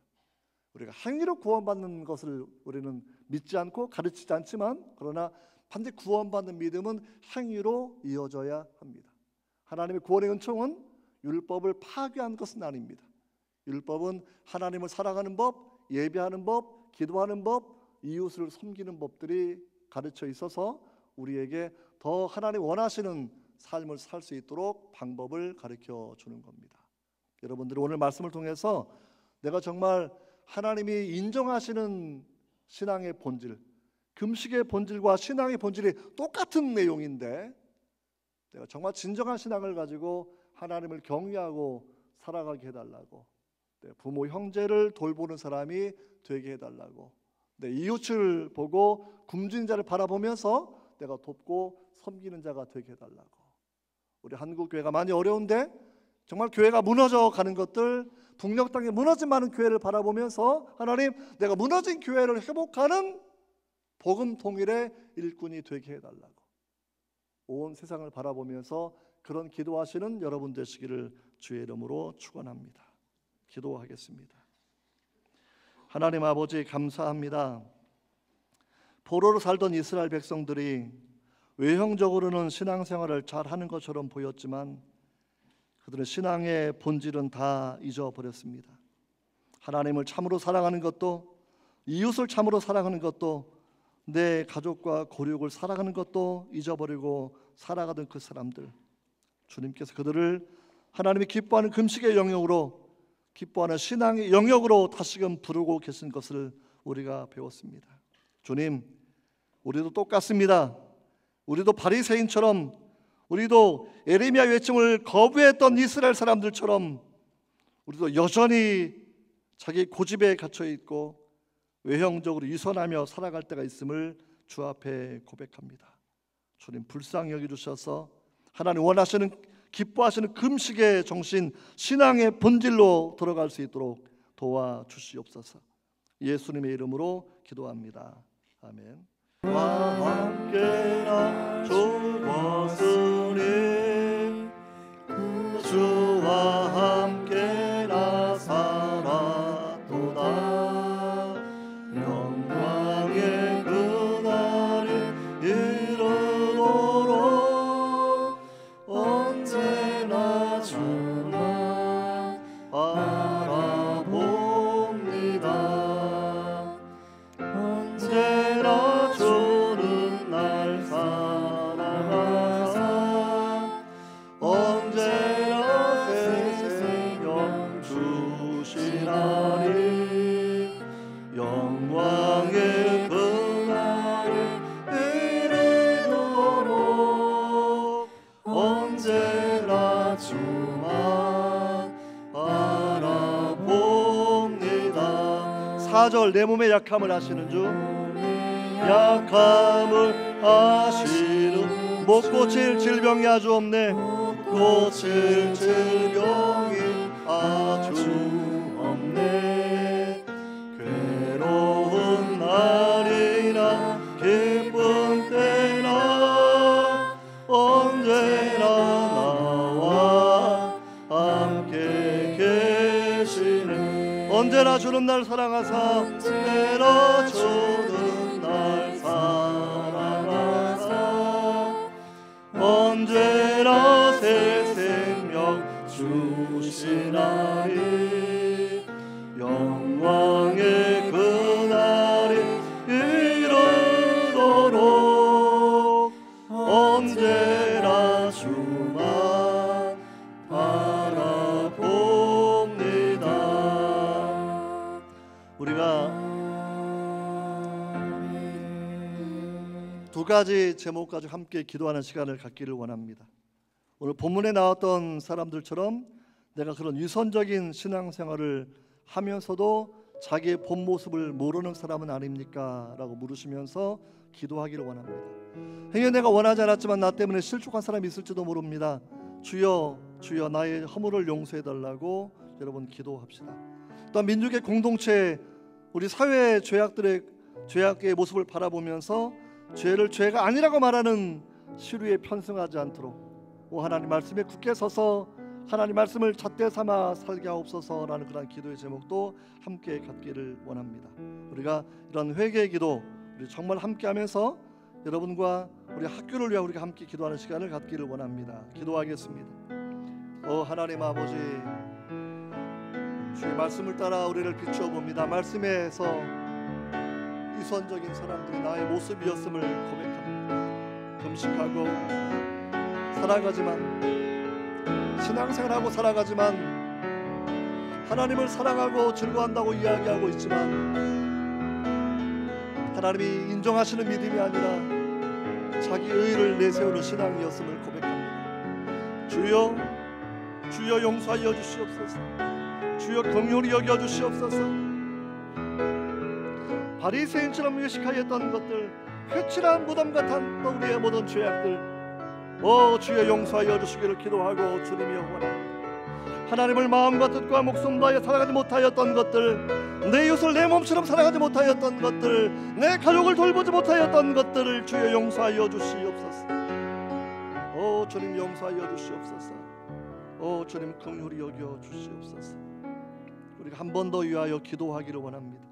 우리가 행위로 구원받는 것을 우리는 믿지 않고 가르치지 않지만 그러나 반드시 구원받는 믿음은 행위로 이어져야 합니다. 하나님의 구원의 은총은 율법을 파괴한 것은 아닙니다. 율법은 하나님을 사랑하는 법, 예배하는 법, 기도하는 법, 이웃을 섬기는 법들이 가르쳐 있어서 우리에게 더 하나님 원하시는 삶을 살 수 있도록 방법을 가르쳐 주는 겁니다. 여러분들이 오늘 말씀을 통해서 내가 정말 하나님이 인정하시는 신앙의 본질, 금식의 본질과 신앙의 본질이 똑같은 내용인데 내가 정말 진정한 신앙을 가지고 하나님을 경외하고 살아가게 해달라고, 부모 형제를 돌보는 사람이 되게 해달라고, 내 이웃을 보고 굶주린 자를 바라보면서 내가 돕고 섬기는 자가 되게 해달라고. 우리 한국 교회가 많이 어려운데 정말 교회가 무너져 가는 것들, 북녘 땅에 무너진 많은 교회를 바라보면서 하나님, 내가 무너진 교회를 회복하는 복음 통일의 일꾼이 되게 해달라고 온 세상을 바라보면서 그런 기도하시는 여러분 되시기를 주의 이름으로 축원합니다. 기도하겠습니다. 하나님 아버지 감사합니다. 포로로 살던 이스라엘 백성들이 외형적으로는 신앙생활을 잘하는 것처럼 보였지만 그들의 신앙의 본질은 다 잊어버렸습니다. 하나님을 참으로 사랑하는 것도, 이웃을 참으로 사랑하는 것도, 내 가족과 고륙을 사랑하는 것도 잊어버리고 살아가던 그 사람들, 주님께서 그들을 하나님이 기뻐하는 금식의 영역으로, 기뻐하는 신앙의 영역으로 다시금 부르고 계신 것을 우리가 배웠습니다. 주님, 우리도 똑같습니다. 우리도 바리새인처럼, 우리도 에레미야 외침을 거부했던 이스라엘 사람들처럼 우리도 여전히 자기 고집에 갇혀 있고 외형적으로 유선하며 살아갈 때가 있음을 주 앞에 고백합니다. 주님 불쌍히 여겨주셔서 하나님 원하시는 기뻐하시는 금식의 정신, 신앙의 본질로 들어갈 수 있도록 도와주시옵소서. 예수님의 이름으로 기도합니다. 아멘. 와 함께나 죽었으니 주와 함께나 살았도다. 영광의 그날이 이르도록 언제나 주만 바라봅니다. 언제나 주는 날 사랑하사 언제나 새 생명 주시나니 영광의 그날에 이르도록 언제나 주만 바라봅니다. 4절 내 몸의 약함을 아시는 주, 약함을 아시는 못 고칠 질병이 아주 없네. 고칠 질병이 아주 없네. 괴로운 날이나 기쁜 때나 언제나 나와 함께 계시네. 언제나 주는 날 사랑하사 언제나 주는 날 사랑하사 언제나 새 생명 주시나니 영광의 그날이 이르도록 언제나 주만 바라봅니다. 우리가 두 가지 제목 가지고 함께 기도하는 시간을 갖기를 원합니다. 오늘 본문에 나왔던 사람들처럼 내가 그런 유선적인 신앙생활을 하면서도 자기의 본 모습을 모르는 사람은 아닙니까? 라고 물으시면서 기도하기를 원합니다. 행여 내가 원하지 않았지만 나 때문에 실족한 사람이 있을지도 모릅니다. 주여 주여 나의 허물을 용서해달라고 여러분 기도합시다. 또한 민족의 공동체, 우리 사회의 죄악의 모습을 바라보면서 죄를 죄가 아니라고 말하는 시류에 편승하지 않도록 하나님 말씀에 굳게 서서 하나님 말씀을 잣대 삼아 살게 하옵소서라는 그런 기도의 제목도 함께 갖기를 원합니다. 우리가 이런 회개의 기도 우리 정말 함께하면서 여러분과 우리 학교를 위하여 우리가 함께 기도하는 시간을 갖기를 원합니다. 기도하겠습니다. 하나님 아버지, 주의 말씀을 따라 우리를 비추어 봅니다. 말씀에서 이선적인 사람들이 나의 모습이었음을 고백합니다. 금식하고 살아가지만, 신앙생활하고 살아가지만, 하나님을 사랑하고 즐거워한다고 이야기하고 있지만 하나님이 인정하시는 믿음이 아니라 자기 의를 내세우는 신앙이었음을 고백합니다. 주여, 주여 용서하여 주시옵소서. 주여 긍휼히 여겨 주시옵소서. 바리새인처럼 의식하였던 것들, 회칠한 무덤 같은 우리의 모든 죄악들, 주여 용서하여 주시기를 기도하고 주님이여 원합니다. 하나님을 마음과 뜻과 목숨 다하여 살아가지 못하였던 것들, 내 이웃을 내 몸처럼 살아가지 못하였던 것들, 내 가족을 돌보지 못하였던 것들을 주여 용서하여 주시옵소서. 주님 용서하여 주시옵소서. 주님 긍휼히 여겨 주시옵소서. 우리가 한 번 더 위하여 기도하기를 원합니다.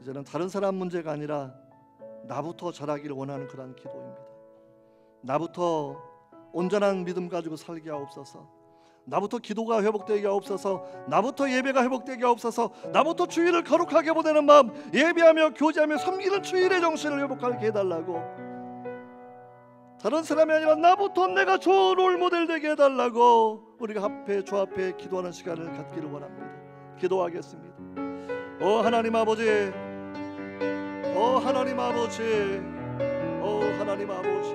이제는 다른 사람 문제가 아니라 나부터 자라기를 원하는 그런 기도입니다. 나부터 온전한 믿음 가지고 살게 하옵소서. 나부터 기도가 회복되게 하옵소서. 나부터 예배가 회복되게 하옵소서. 나부터 주일을 거룩하게 보내는 마음, 예배하며 교제하며 섬기는 주일의 정신을 회복하게 해달라고, 다른 사람이 아니라 나부터 내가 좋은 롤모델 되게 해달라고 우리가 주 앞에 기도하는 시간을 갖기를 원합니다. 기도하겠습니다. 하나님 아버지, 하나님 아버지, 하나님 아버지,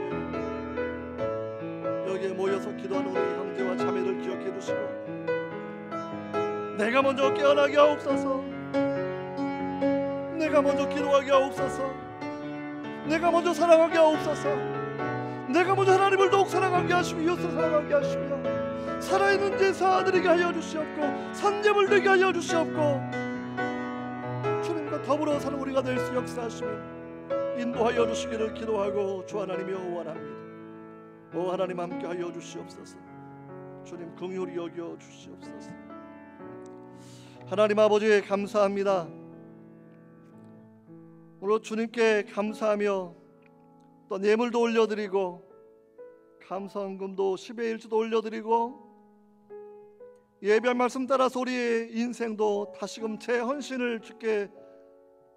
여기에 모여서 기도하는 우리 형제와 자매를 기억해 주시고 내가 먼저 깨어나게 하옵소서. 내가 먼저 기도하게 하옵소서. 내가 먼저 사랑하게 하옵소서. 내가 먼저 하나님을 더욱 사랑하게 하시고 이웃을 사랑하게 하시며 살아있는 제사 드리게 하여 주시옵고 산재물 되게 하여 주시옵고 주님과 더불어 사는 우리가 될 수 역사하시며 인도하여 주시기를 기도하고 주 하나님이여 원합니다. 오 하나님 함께 하여 주시옵소서. 주님 긍휼히 여겨 주시옵소서. 하나님 아버지 감사합니다. 오늘 주님께 감사하며 또 예물도 올려드리고 감사헌금도 10의 1주도 올려드리고 예배할 말씀 따라서 우리의 인생도 다시금 재헌신을 주께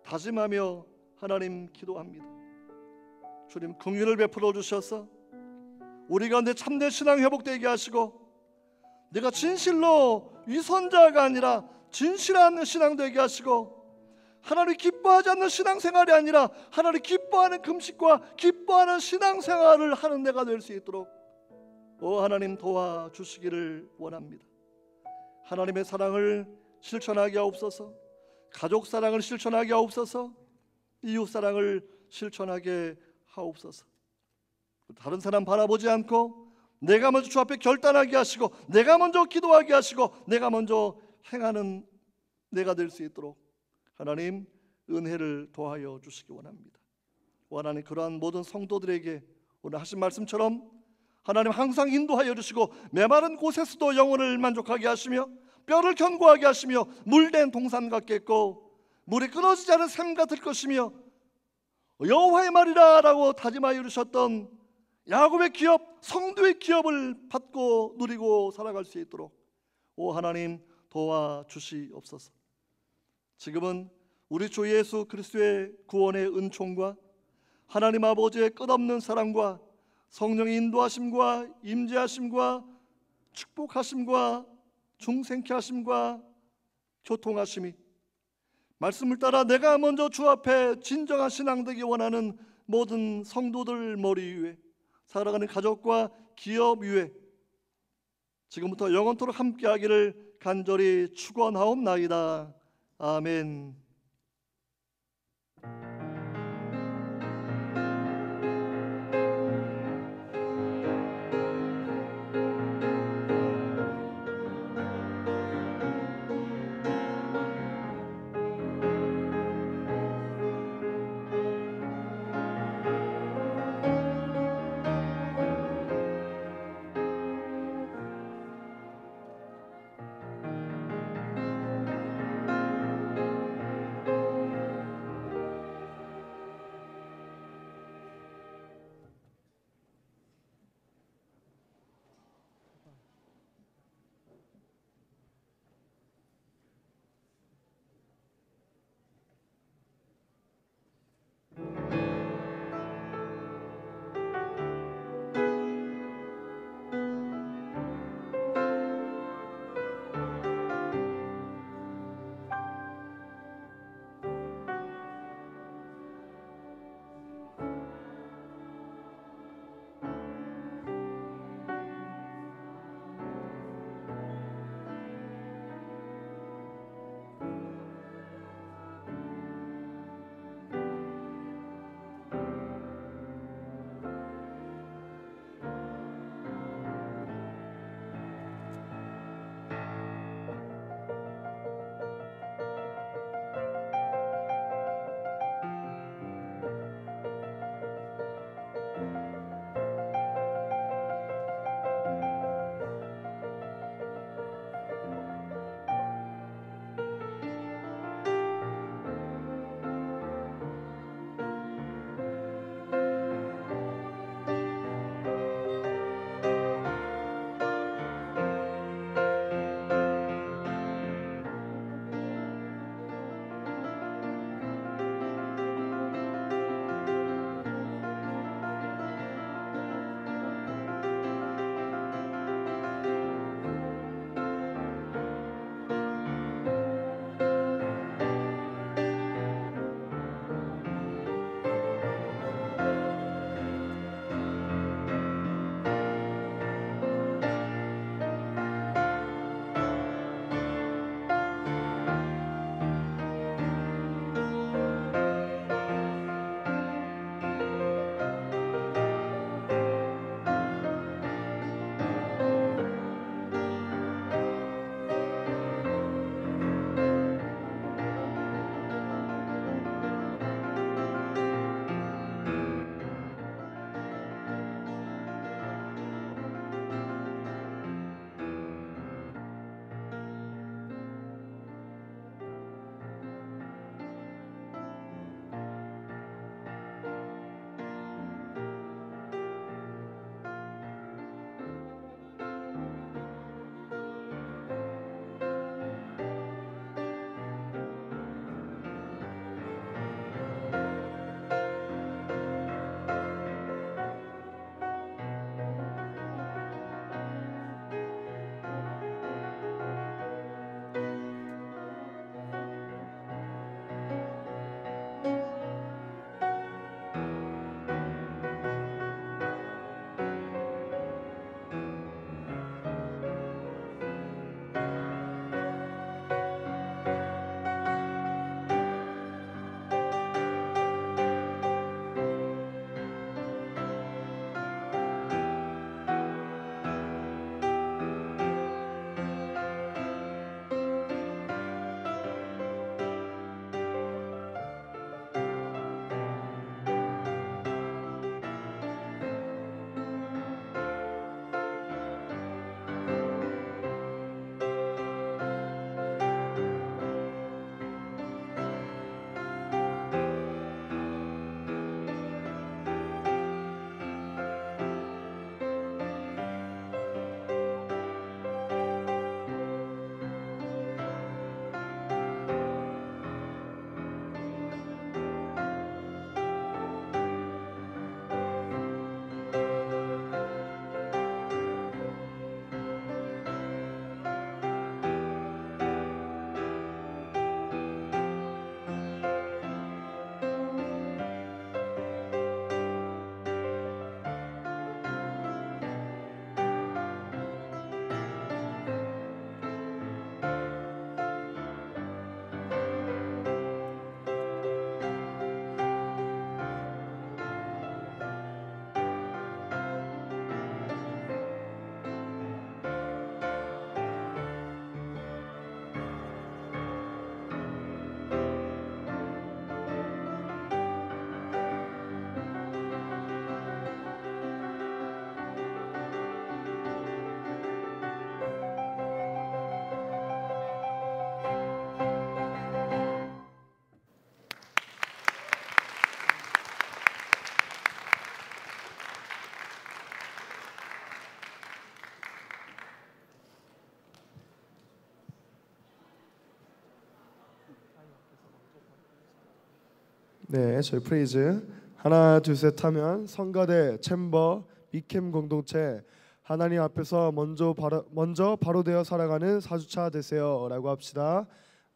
다짐하며 하나님 기도합니다. 주님 긍휼을 베풀어 주셔서 우리 가운데 참된 신앙 회복되게 하시고 내가 진실로 위선자가 아니라 진실한 신앙 되게 하시고 하나님 기뻐하지 않는 신앙생활이 아니라 하나님 기뻐하는 금식과 기뻐하는 신앙생활을 하는 내가 될 수 있도록 오 하나님 도와주시기를 원합니다. 하나님의 사랑을 실천하게 하옵소서. 가족 사랑을 실천하게 하옵소서. 이웃 사랑을 실천하게 하옵소서. 다른 사람 바라보지 않고 내가 먼저 주 앞에 결단하게 하시고 내가 먼저 기도하게 하시고 내가 먼저 행하는 내가 될 수 있도록 하나님 은혜를 더하여 주시기 원합니다. 하나님 그러한 모든 성도들에게 오늘 하신 말씀처럼 하나님 항상 인도하여 주시고 메마른 곳에서도 영혼을 만족하게 하시며 뼈를 견고하게 하시며 물된 동산 같겠고 물이 끊어지지 않은 샘 같을 것이며 여호와의 말이라 라고 다짐하여 주셨던 야곱의 기업 성도의 기업을 받고 누리고 살아갈 수 있도록 오 하나님 도와주시옵소서. 지금은 우리 주 예수 그리스도의 구원의 은총과 하나님 아버지의 끝없는 사랑과 성령의 인도하심과 임재하심과 축복하심과 중생케 하심과 교통하심이 말씀을 따라 내가 먼저 주 앞에 진정한 신앙 되기 원하는 모든 성도들 머리 위에 살아가는 가족과 기업 위에 지금부터 영원토록 함께하기를 간절히 축원하옵나이다. 아멘. 네, 저희 프레이즈 하나 둘 셋 하면 성가대, 챔버, 미캠 공동체 하나님 앞에서 먼저 바로 되어 살아가는 4주차 되세요라고 합시다.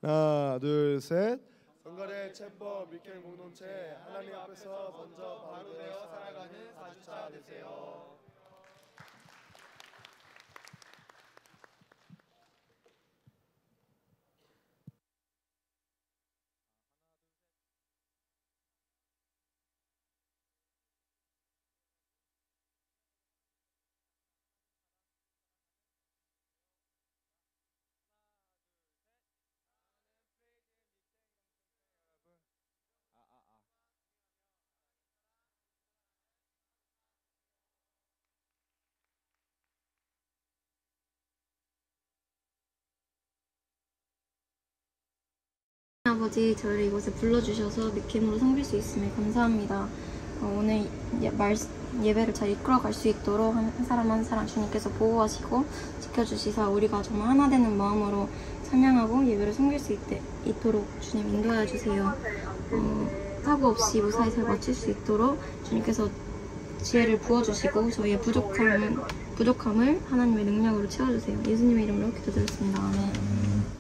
하나 둘 셋. 성가대, 챔버, 미캠 공동체 하나님 앞에서 먼저 바로 되어 살아가는 4주차 되세요. 아버지, 저를 이곳에 불러주셔서 미캠으로 섬길 수 있음에 감사합니다. 오늘 예배를 잘 이끌어갈 수 있도록 한 사람 한 사람 주님께서 보호하시고 지켜주시사 우리가 정말 하나 되는 마음으로 찬양하고 예배를 섬길 수 있도록 주님 인도하여 주세요. 사고 없이 무사히 잘 마칠 수 있도록 주님께서 지혜를 부어주시고 저희의 부족함을 하나님의 능력으로 채워주세요. 예수님의 이름으로 기도드렸습니다. 아멘.